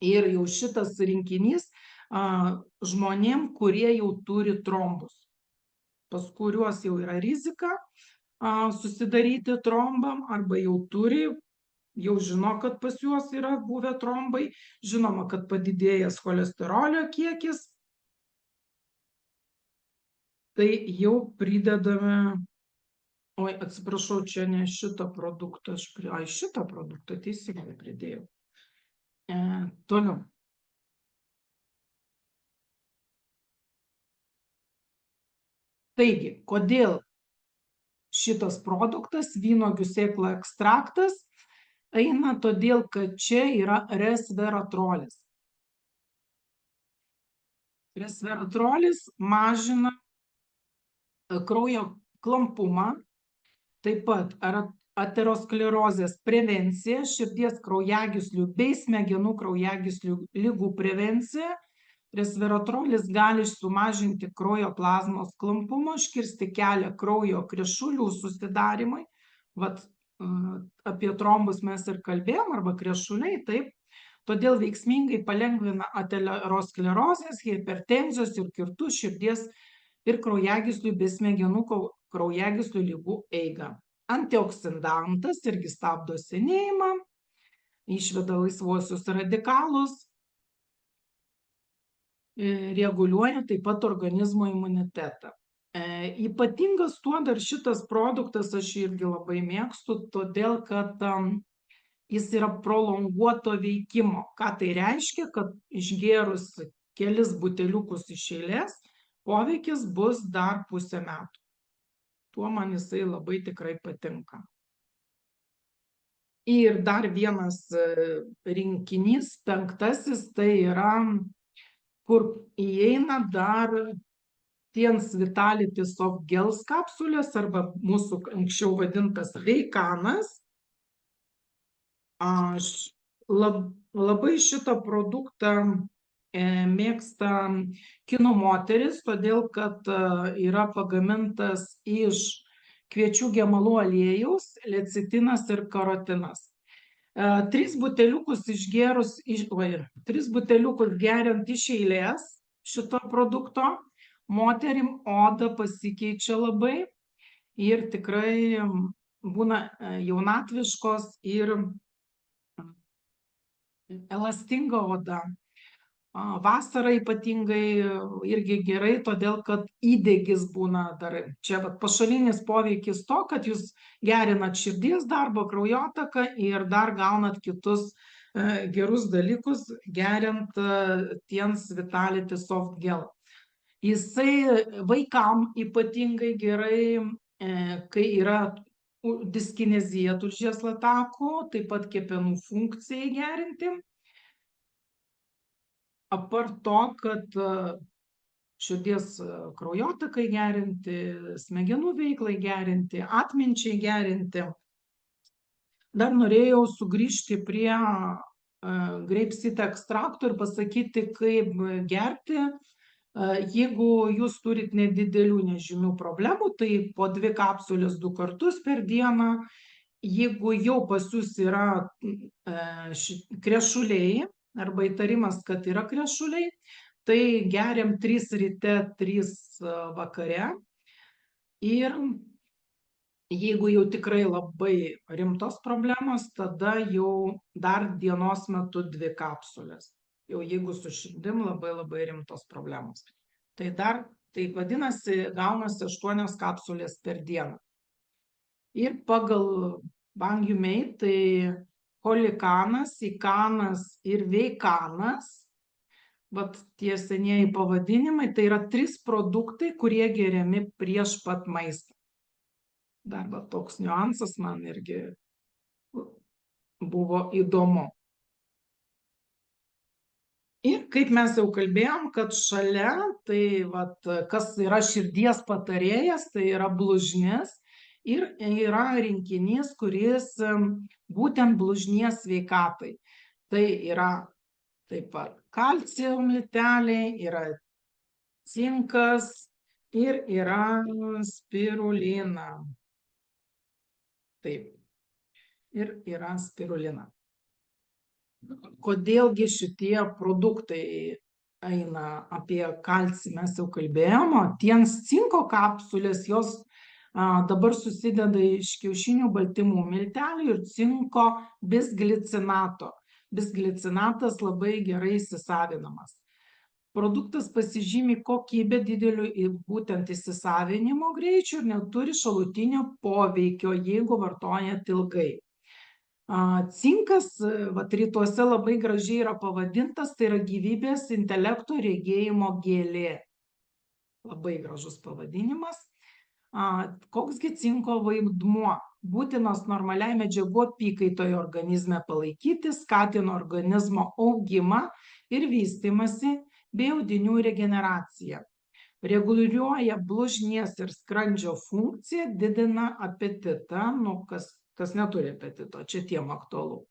ir jau šitas rinkinys žmonėm, kurie jau turi trombus, pas kuriuos jau yra rizika susidaryti trombam arba jau turi, jau žino, kad pas juos yra buvę trombai, žinoma, kad padidėjęs cholesterolio kiekis, tai jau pridedame, atsiprašau, čia ne šitą produktą, šitą produktą teisingai pridėjau. Toliau. Taigi, kodėl šitas produktas, vynuogių sėklų ekstraktas, eina todėl, kad čia yra resveratrolis. Resveratrolis mažina kraujo klampumą, taip pat aterosklerozės prevencija, širdies kraujagyslių bei smegenų kraujagyslių ligų prevencija. Resveratrolis gali sumažinti kraujo plazmos klampumą, užkirsti kelią kraujo krešulių susidarimui. Vat apie trombus mes ir kalbėjom, arba krešuliai, taip. Todėl veiksmingai palengvina aterosklerozės, hipertenzijos ir kitų širdies ir kraujagyslių bei smegenų kraujagyslių ligų eigą. Antioksidantas irgi stabdo senėjimą, išveda laisvuosius radikalus, reguliuoja taip pat organizmo imunitetą. Ypatingas tuo dar šitas produktas, aš irgi labai mėgstu, todėl kad jis yra prolonguoto veikimo. Ką tai reiškia? Kad išgėrus kelis buteliukus iš eilės, poveikis bus dar pusę metų. Tuo man jisai labai tikrai patinka. Ir dar vienas rinkinys, 5, tai yra, kur įeina dar Tiens Vitality Soft Gels kapsulės, arba mūsų anksčiau vadintas veikanas. Aš labai šitą produktą mėgsta kinų moteris, todėl kad yra pagamintas iš kviečių gemalų aliejaus, lecitinas ir karotinas. 3 buteliukus išgėrus, 3 buteliukus geriant iš eilės šito produkto, moterim oda pasikeičia labai ir tikrai būna jaunatviškos ir elastinga oda. Vasarą ypatingai irgi gerai, todėl kad įdegis būna dar. Čia pašalinis poveikis to, kad jūs gerinat širdies darbą, kraujotaką ir dar gaunat kitus gerus dalykus, geriant Tiens Vitality Soft Gel. Jisai vaikam ypatingai gerai, kai yra diskinezija tulžies latakų, taip pat kepenų funkcijai gerinti. Apart to, kad širdies kraujotakai gerinti, smegenų veiklai gerinti, atminčiai gerinti. Dar norėjau sugrįžti prie grapeseed ekstrakto ir pasakyti, kaip gerti. Jeigu jūs turit nedidelių nežymių problemų, tai po 2 kapsulės 2 kartus per dieną. Jeigu jau pas jūs yra krešuliai, arba įtarimas, kad yra krešuliai, tai geriam 3 ryte, 3 vakare. Ir jeigu jau tikrai labai rimtos problemos, tada jau dar dienos metu 2 kapsulės. Jau jeigu su širdim labai rimtos problemos. Tai vadinasi, gaunasi 8 kapsulės per dieną. Ir pagal Bang Yumei, tai Holikanas, Ikanas ir Veikanas, tie senieji pavadinimai, tai yra 3 produktai, kurie geriami prieš pat maistą. Dar toks niuansas man irgi buvo įdomu. Ir kaip mes jau kalbėjom, kad šalia, tai kas yra širdies patarėjas, tai yra blužnis. Ir yra rinkinys, kuris būtent blužnies sveikatai. Tai yra taip pat kalcio milteliai, yra cinkas ir yra spirulina. Taip. Ir yra spirulina. Kodėlgi šitie produktai eina? Apie kalcį mes jau kalbėjom, o Tiens cinko kapsulės, jos dabar susideda iš kiaušinių baltymų miltelių ir cinko bisglicinato. Bisglicinatas labai gerai įsisavinamas. Produktas pasižymi kokybę dideliu būtent įsisavinimo greičiu ir neturi šalutinio poveikio, jeigu vartojat ilgai. Cinkas rytuose labai gražiai yra pavadintas, tai yra gyvybės, intelekto, regėjimo gėlė. Labai gražus pavadinimas. Koksgi cinko vaidmuo? Būtinas normaliai medžiagų apykaitai organizme palaikyti, skatina organizmo augimą ir vystymąsi bei audinių regeneraciją. Reguliuoja blužnies ir skrandžio funkciją, didina apetitą, kas neturi apetito, čia tiem aktualu.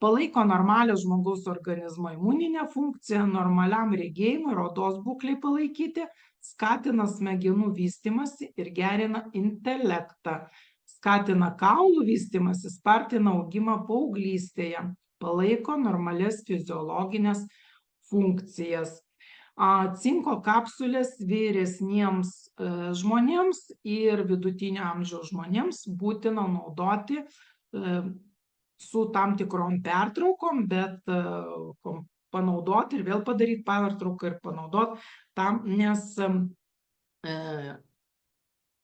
Palaiko normalią žmogaus organizmo imuninę funkciją, normaliam regėjimui ir odos būklei palaikyti, skatina smegenų vystymąsi ir gerina intelektą, skatina kaulų vystymąsi, spartina augimą paauglystėje, palaiko normalias fiziologinės funkcijas. Cinko kapsulės vyresniems žmonėms ir vidutinio amžiaus žmonėms būtina naudoti su tam tikrom pertraukom, bet panaudoti ir vėl padaryti pertrauką ir panaudoti tam, nes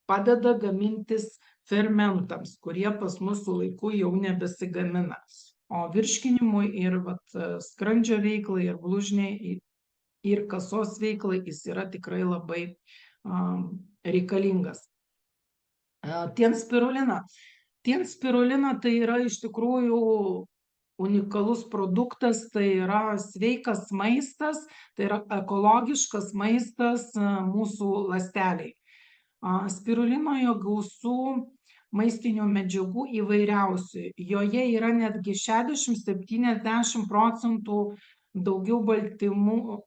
padeda gamintis fermentams, kurie pas mus su laiku jau nebesigamina. O virškinimui ir skrandžio veiklai ir blužniai ir kasos veiklai jis yra tikrai labai reikalingas. Tienspirulina. Tienspirulina tai yra iš tikrųjų unikalus produktas, tai yra sveikas maistas, tai yra ekologiškas maistas mūsų ląsteliai. Spirulinoje gausu maistinių medžiagų įvairiausių. Joje yra netgi 60–70% daugiau baltymų,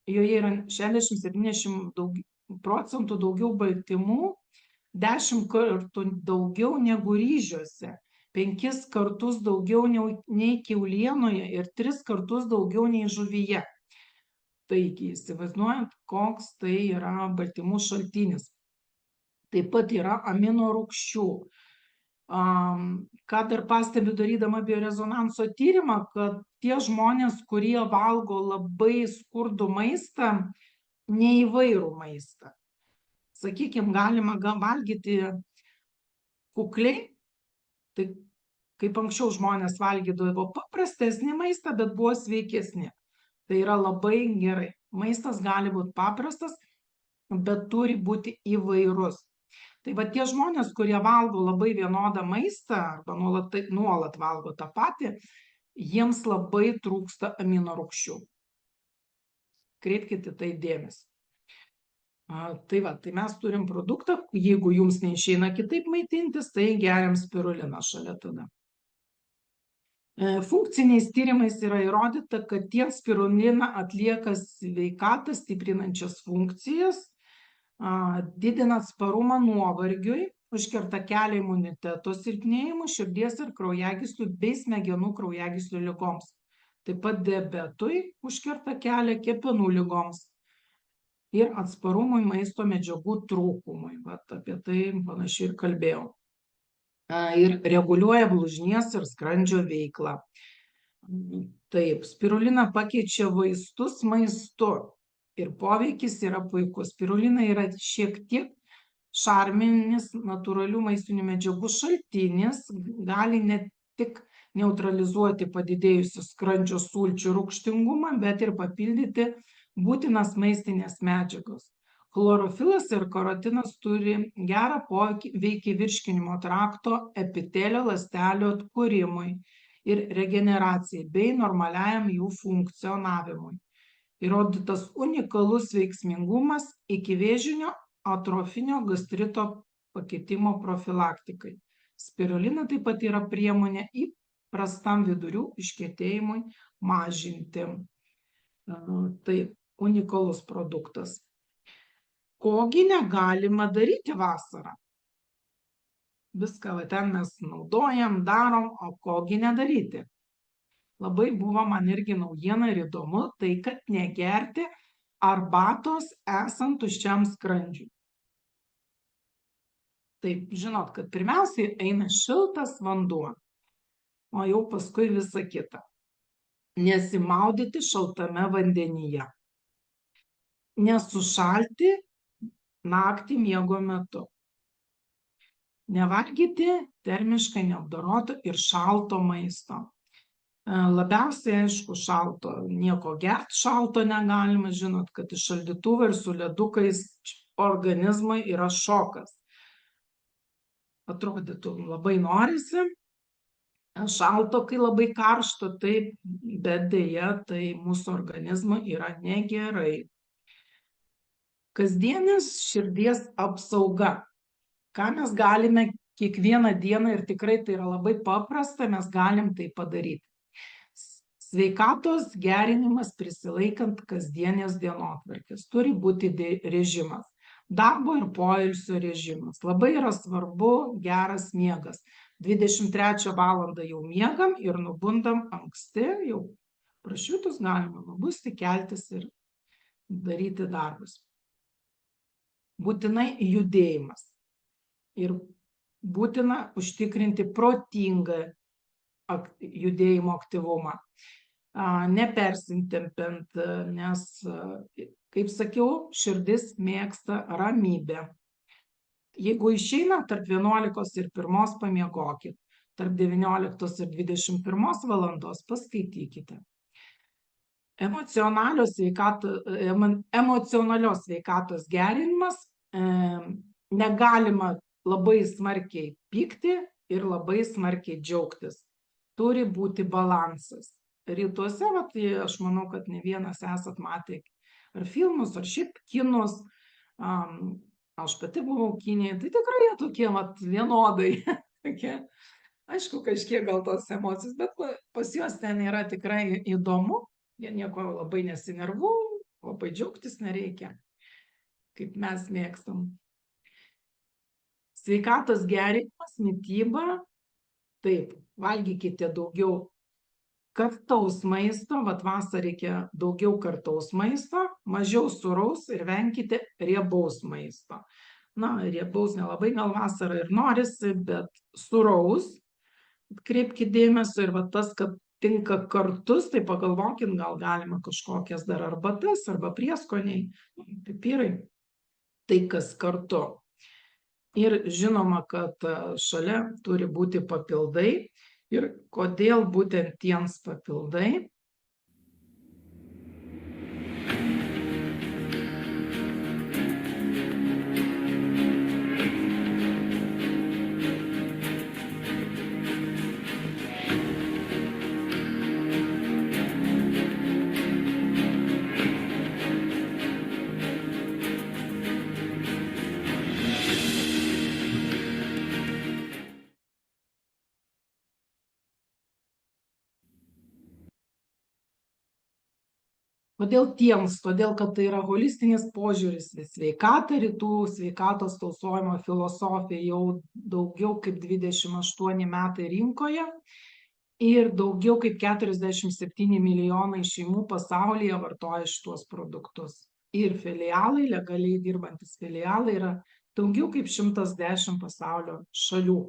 joje yra 60–70% daugiau baltymų, 10 kartų daugiau negu ryžiuose, 5 kartus daugiau nei kiaulienoje ir 3 kartus daugiau nei žuvyje. Taigi, įsivaizduojant, koks tai yra baltymų šaltinis. Taip pat yra amino rūgščių. Ką dar pastebiu darydama biorezonanso tyrimą, kad tie žmonės, kurie valgo labai skurdų maistą, neįvairų maistą. Sakykime, galima valgyti kukliai, tai kaip anksčiau žmonės valgydavo paprastesnį maistą, bet buvo sveikesni. Tai yra labai gerai. Maistas gali būti paprastas, bet turi būti įvairus. Tai va tie žmonės, kurie valgo labai vienodą maistą arba nuolat valgo tą patį, jiems labai trūksta amino rūgščių. Kreipkite tai dėmesį. Tai mes turim produktą, jeigu jums neišeina kitaip maitintis, tai geriam spiruliną šalia tada. Funkciniais tyrimais yra įrodyta, kad tienspirulina atlieka sveikatą stiprinančias funkcijas, didina atsparumą nuovargiui, užkerta kelią imuniteto silpnėjimui, širdies ir kraujagyslių bei smegenų kraujagyslių ligoms. Taip pat diabetui užkerta kelią, kepenų ligoms ir atsparumui maisto medžiagų trūkumui. Apie tai panašiai ir kalbėjau. Ir reguliuoja blužnies ir skrandžio veiklą. Taip, spirulina pakeičia vaistus maistu ir poveikis yra puikus. Spirulina yra šiek tiek šarminis natūralių maistinių medžiagų šaltinis, gali ne tik neutralizuoti padidėjusių skrandžio sulčių rūgštingumą, bet ir papildyti būtinas maistinės medžiagos. Chlorofilas ir karotinas turi gerą poveikį virškinimo trakto epitelio ląstelių atkūrimui ir regeneracijai bei normaliajam jų funkcionavimui. Įrodytas unikalus veiksmingumas ikivėžinio atrofinio gastrito pakitimo profilaktikai. Spirulina taip pat yra priemonė įprastam vidurių iškietėjimui mažinti. Tai unikalus produktas. Kogi negalima daryti vasarą? Viską ten mes naudojam, darom, o kogi nedaryti? Labai buvo man irgi naujiena ir įdomu, tai kad negerti arbatos esant tuščiam skrandžiui. Taip, žinot, kad pirmiausiai eina šiltas vanduo, o jau paskui visa kita. Nesimaudyti šaltame vandenyje. Nesušalti naktį miego metu. Nevalgyti termiškai neapdoroto ir šalto maisto. Labiausiai, aišku, šalto, nieko gerti šalto negalima, žinot, kad iš šaldytuvo ir su ledukais organizmui yra šokas. Atrodytų labai norisi šalto, kai labai karšto, taip, bet deja, tai mūsų organizmui yra negerai. Kasdienis širdies apsauga. Ką mes galime kiekvieną dieną, ir tikrai tai yra labai paprasta, mes galim tai padaryti. Sveikatos gerinimas prisilaikant kasdienės dienotvarkės. Turi būti režimas. Darbo ir poilsio režimas. Labai yra svarbu geras miegas. 23 valandą jau miegam ir nubundam anksti, jau prašvitus galima nubusti, keltis ir daryti darbus. Būtinai judėjimas. Ir būtina užtikrinti protingą judėjimo aktyvumą. Nepersitempiant, nes, kaip sakiau, širdis mėgsta ramybę. Jeigu išeina tarp 11 ir 1 pamiegokit, tarp 19 ir 21 valandos paskaitykite. Emocionalios sveikatos gerinimas, negalima labai smarkiai pykti ir labai smarkiai džiaugtis. Turi būti balansas. Rytuose, aš manau, kad ne vienas esat matę ar filmus, ar šiaip kinus. Aš pati buvau Kinėje, tai tikrai jie tokie vienodai. Aišku, kažkiek gal tos emocijos, bet pas juos ten yra tikrai įdomu. Jie nieko labai nesinervuoja, labai džiaugtis nereikia, kaip mes mėgstam. Sveikatos gerinimas, mityba. Taip, valgykite daugiau kartaus maisto, vasarą reikia daugiau kartaus maisto, mažiau sūraus ir venkite riebaus maisto. Riebaus nelabai gal vasarą ir norisi, bet sūraus kreipkite dėmesio ir tas, kad tinka kartus, tai pagalvokit, gal galima kažkokias dar arbatas arba prieskoniai, pipirai, tai kas kartu. Ir žinoma, kad šalia turi būti papildai. Ir kodėl būtent tiems papildai? Kodėl tiems? Todėl, kad tai yra holistinis požiūris į sveikatą, rytų sveikatos tausojimo filosofija jau daugiau kaip 28 metai rinkoje ir daugiau kaip 47 milijonai šeimų pasaulyje vartoja šitos produktus. Ir filialai, legaliai dirbantis filialai, yra daugiau kaip 110 pasaulio šalių.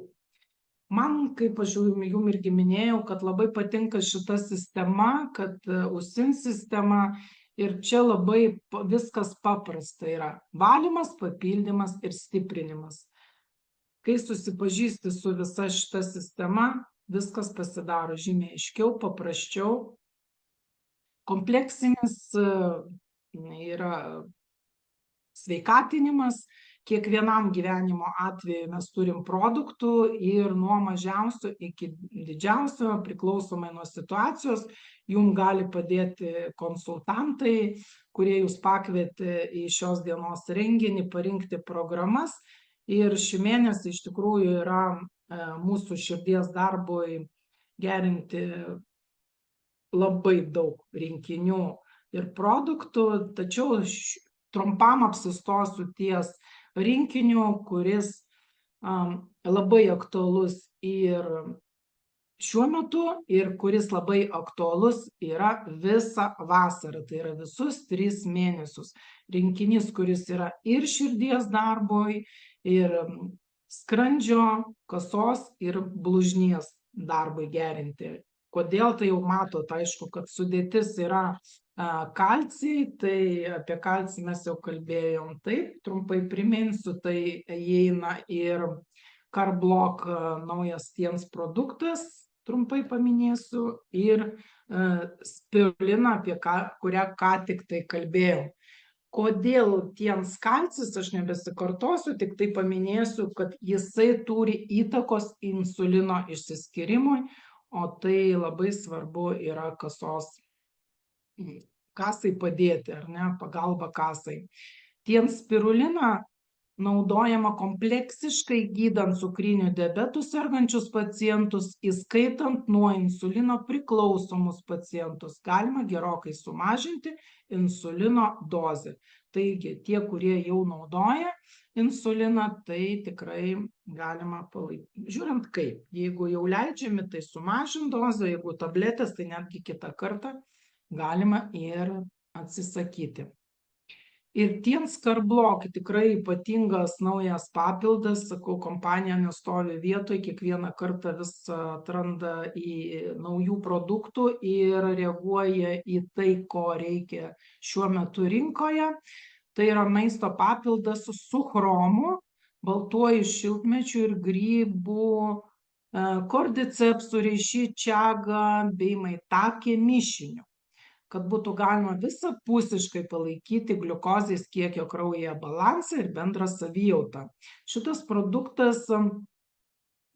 Man, kaip aš jum irgi minėjau, kad labai patinka šita sistema, kad USIN sistema, ir čia labai viskas paprasta yra. Valymas, papildymas ir stiprinimas. Kai susipažįsti su visa šita sistema, viskas pasidaro žymiai aiškiau, paprasčiau. Kompleksinis yra sveikatinimas. Kiekvienam gyvenimo atveju mes turim produktų ir nuo mažiausio iki didžiausio, priklausomai nuo situacijos, jums gali padėti konsultantai, kurie jūs pakvietė į šios dienos renginį, parinkti programas. Ir šį mėnesį iš tikrųjų yra mūsų širdies darbui gerinti labai daug rinkinių ir produktų, tačiau trumpam apsistosiu ties rinkiniu, kuris labai aktualus ir šiuo metu, ir kuris labai aktualus yra visą vasarą, tai yra visus 3 mėnesius. Rinkinys, kuris yra ir širdies darbui, ir skrandžio, kasos ir blužnies darbui gerinti. Kodėl, tai jau matot, aišku, kad sudėtis yra kalcijai, tai apie kalcijį mes jau kalbėjom. Taip, trumpai priminsiu, tai įeina ir Carblock naujas TIENS produktas, trumpai paminėsiu, ir spirulina, apie kurią ką tik tai kalbėjau. Kodėl tiens kalcis, aš nebesikartosiu, tik tai paminėsiu, kad jisai turi įtakos insulino išsiskyrimui, o tai labai svarbu yra kasai padėti, ar ne, pagalba kasai. Tiens spirulina naudojama kompleksiškai gydant cukriniu diabetu sergančius pacientus, įskaitant nuo insulino priklausomus pacientus. Galima gerokai sumažinti insulino dozę. Taigi, tie, kurie jau naudoja insuliną, tai tikrai galima palaikyti. Žiūrint kaip, jeigu jau leidžiami, tai sumažint dozę, jeigu tabletės, tai netgi kitą kartą galima ir atsisakyti. Ir tiens karblok tikrai ypatingas naujas papildas, sakau, kompanija nestovi vietoj, kiekvieną kartą vis atranda į naujų produktų ir reaguoja į tai, ko reikia šiuo metu rinkoje. Tai yra maisto papildas su chromu, baltuoju šilkmedžiu ir grybų, kordycepsų, reishi, čiaga bei maitake mišiniu, kad būtų galima visapusiškai palaikyti gliukozės kiekio kraujyje balansą ir bendrą savijautą. Šitas produktas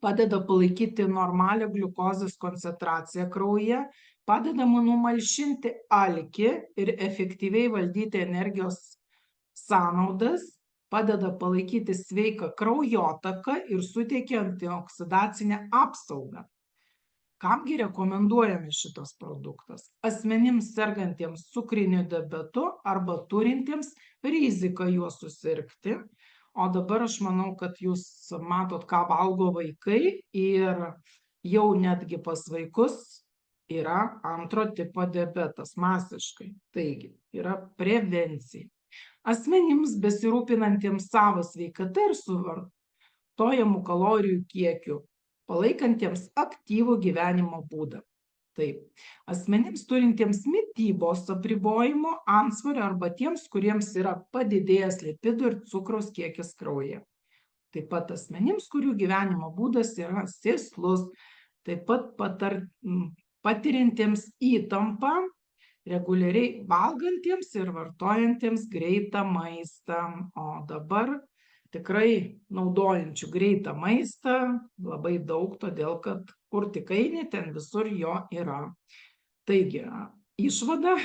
padeda palaikyti normalią gliukozės koncentraciją kraujyje, padeda numalšinti alkį ir efektyviai valdyti energijos sąnaudas, padeda palaikyti sveiką kraujotaką ir suteikia antioksidacinę apsaugą. Kamgi rekomenduojami šitas produktas? Asmenims sergantiems cukriniu diabetu arba turintiems riziką juo susirgti. O dabar aš manau, kad jūs matot, ką valgo vaikai ir jau netgi pas vaikus yra antro tipo diabetas masiškai. Taigi, yra prevencija. Asmenims besirūpinantiems savo sveikata ir suvartojamų kalorijų kiekiu, palaikantiems aktyvų gyvenimo būdą. Taip, asmenims turintiems mitybos apribojimo, antsvorio arba tiems, kuriems yra padidėjęs lipidų ir cukraus kiekis kraujyje. Taip pat asmenims, kurių gyvenimo būdas yra sėslus, taip pat patiriantiems įtampą, reguliariai valgantiems ir vartojantiems greitą maistą. O dabar tikrai naudojančių greitą maistą labai daug, todėl kad kur tik eini, ten visur jo yra. Taigi, išvada,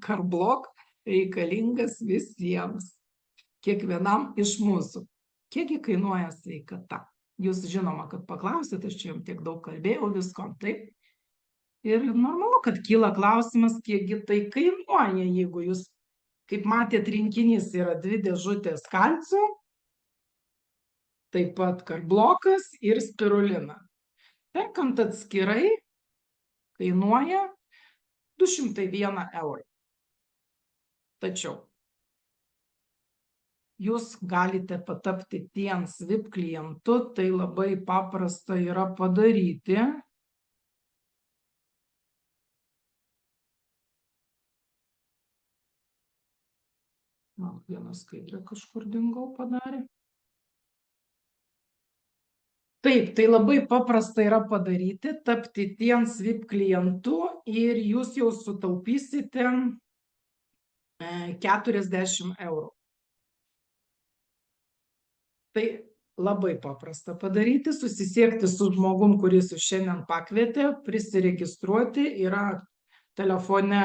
karblok reikalingas visiems, kiekvienam iš mūsų. Kiekgi kainuoja sveikata? Jūs žinoma, kad paklausėt, aš čia jums tiek daug kalbėjau visko, taip? Ir normalu, kad kyla klausimas, kiekgi tai kainuoja, jeigu jūs, kaip matėt, rinkinys yra 2 dėžutės kalcio, taip pat karblokas ir spirulina. Perkant atskirai kainuoja 201 eurą. Tačiau jūs galite patapti tiens VIP klientu, tai labai paprasta yra padaryti. Vieną skaidrę kažkur dingau padarė. Taip, tai labai paprasta yra padaryti, tapti tiens VIP klientu ir jūs jau sutaupysite 40 eurų. Tai labai paprasta padaryti, susisiekti su žmogum, kuris jūs šiandien pakvietė, prisiregistruoti, yra telefone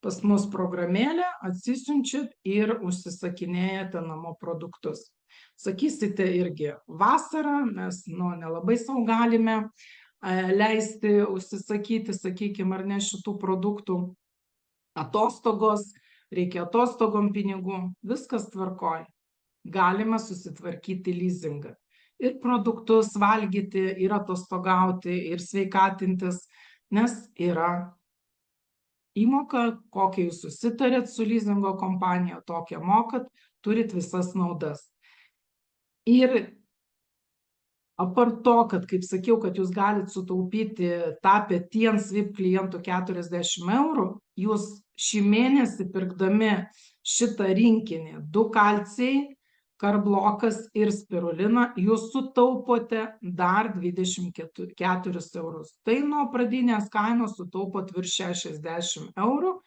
pas mus programėlė, atsisiunčiat ir užsisakinėjate namo produktus. Sakysite irgi vasarą, mes nelabai sau galime leisti užsisakyti, sakykime, ar ne šitų produktų. Atostogos, reikia atostogom pinigų, viskas tvarkoj. Galima susitvarkyti leasingą. Ir produktus valgyti, ir atostogauti, ir sveikatintis, nes yra įmoka, kokią jūs susitarėt su leasingo kompanija, tokią mokat, turit visas naudas. Ir apart to, kad, kaip sakiau, kad jūs galit sutaupyti tapę tiens VIP klientų 40 eurų, jūs šį mėnesį pirkdami šitą rinkinį 2 kalciai, karblokas ir spirulina, jūs sutaupote dar 24 eurus. Tai nuo pradinės kainos sutaupot virš 60 eurų,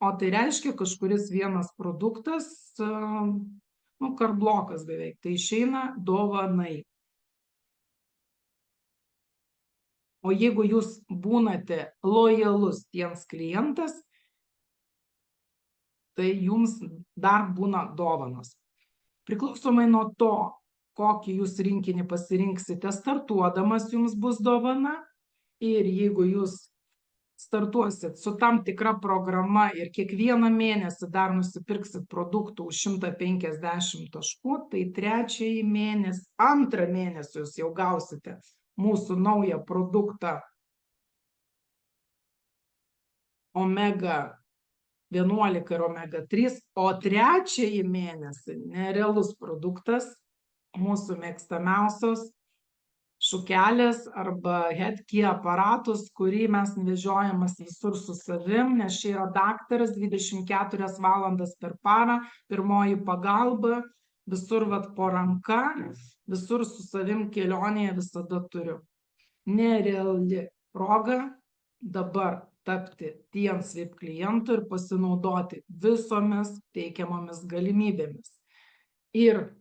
o tai reiškia kažkuris vienas produktas, karblokas beveik, tai išeina dovanai. O jeigu jūs būnate lojalus tiems klientas, tai jums dar būna dovanos. Priklausomai nuo to, kokį jūs rinkinį pasirinksite startuodamas, jums bus dovana. Ir jeigu jūs startuosit su tam tikra programa ir kiekvieną mėnesį dar nusipirksit produktų už 150 taškų, tai trečiąjį mėnesį, antrą mėnesį jūs jau gausite mūsų naują produktą omega 11 ir omega 3, o trečiąjį mėnesį nerealus produktas, mūsų mėgstamiausios šukelės arba headkey aparatus, kurį mes vežiojamas visur su savim, nes čia yra daktaras 24 valandas per parą, pirmoji pagalba, visur po ranka, visur su savim kelionėje visada turiu. Nereali proga dabar tapti tiems VIP klientų ir pasinaudoti visomis teikiamomis galimybėmis. Ir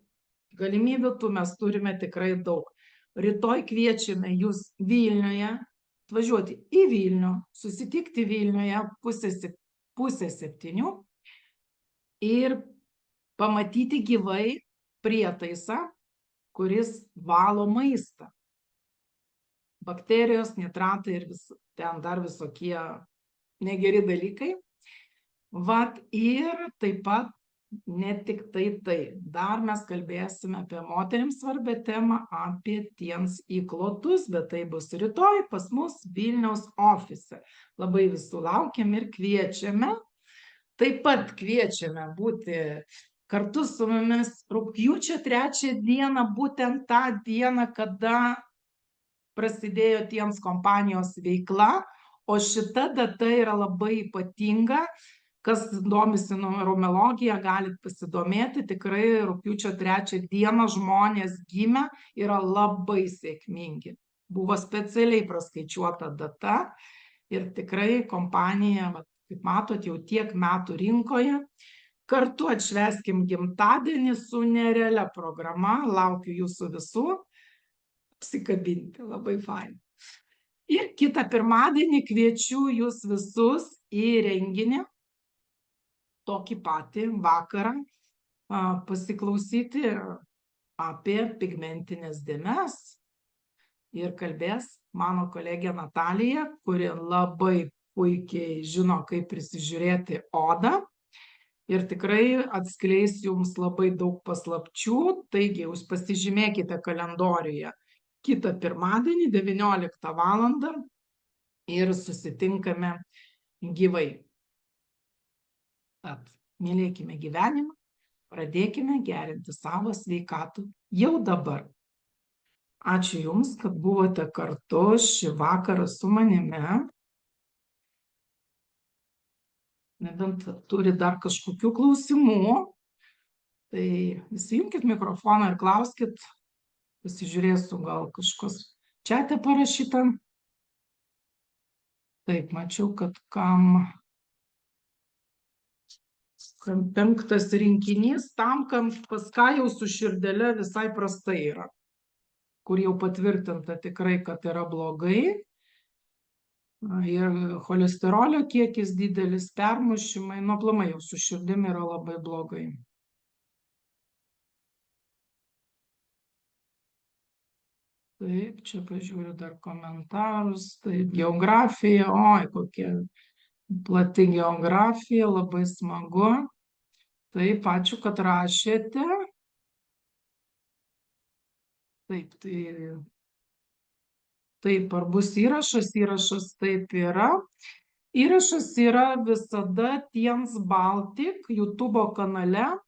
galimybių tų mes turime tikrai daug. Rytoj kviečiame jūs Vilniuje, atvažiuoti į Vilnių, susitikti Vilniuje pusę 7 ir pamatyti gyvai prietaisą, kuris valo maistą. Bakterijos, nitratai ir ten dar visokie negeri dalykai. Ir taip pat ne tik tai. Dar mes kalbėsime apie moterims svarbę temą, apie tiems įklotus, bet tai bus rytoj pas mus Vilniaus ofise. Labai visų laukiam ir kviečiame. Taip pat kviečiame būti kartu su mumis rugpjūčio 3 dieną, būtent tą dieną, kada prasidėjo tiems kompanijos veikla, o šita data yra labai ypatinga. Kas domisi numerologija, galite pasidomėti, tikrai rugpjūčio 3 dieną žmonės gimę yra labai sėkmingi. Buvo specialiai praskaičiuota data ir tikrai kompanija, kaip matot, jau tiek metų rinkoje. Kartu atšvęskim gimtadienį su nerealia programa, laukiu jūsų visų. Apsikabinti, labai fain. Ir kitą pirmadienį kviečiu jūs visus į renginį, tokį patį vakarą, pasiklausyti apie pigmentinės dėmes ir kalbės mano kolegė Natalija, kuri labai puikiai žino, kaip prisižiūrėti odą ir tikrai atskleis jums labai daug paslapčių, taigi jūs pasižymėkite kalendoriuje kitą pirmadienį 19 valandą ir susitinkame gyvai. Tad mylėkime gyvenimą, pradėkime gerinti savo sveikatų jau dabar. Ačiū Jums, kad buvote kartu šį vakarą su manimi. Nebent turi dar kažkokių klausimų, tai įsijunkit mikrofoną ir klauskit. Pasižiūrėsiu, gal kažkas čiate parašyta. Taip, mačiau, kad kam 5 rinkinys, tam, kam pas ką jau su širdele visai prastai yra, kur jau patvirtinta tikrai, kad yra blogai. Ir cholesterolio kiekis didelis, permušimai, aplamai jau su širdim yra labai blogai. Taip, čia pažiūriu dar komentarus. Taip, geografija, oi, kokia plati geografija, labai smagu. Taip, ačiū, kad rašėte. Taip, ar bus įrašas? Įrašas taip yra. Įrašas yra visada Tiems Baltic YouTube kanale.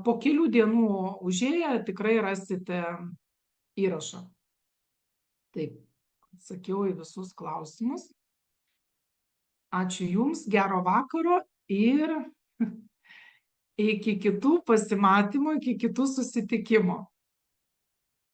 Po kelių dienų užėję tikrai rasite įrašą. Taip, atsakiau į visus klausimus. Ačiū Jums, gero vakaro ir iki kitų pasimatymų, iki kitų susitikimų.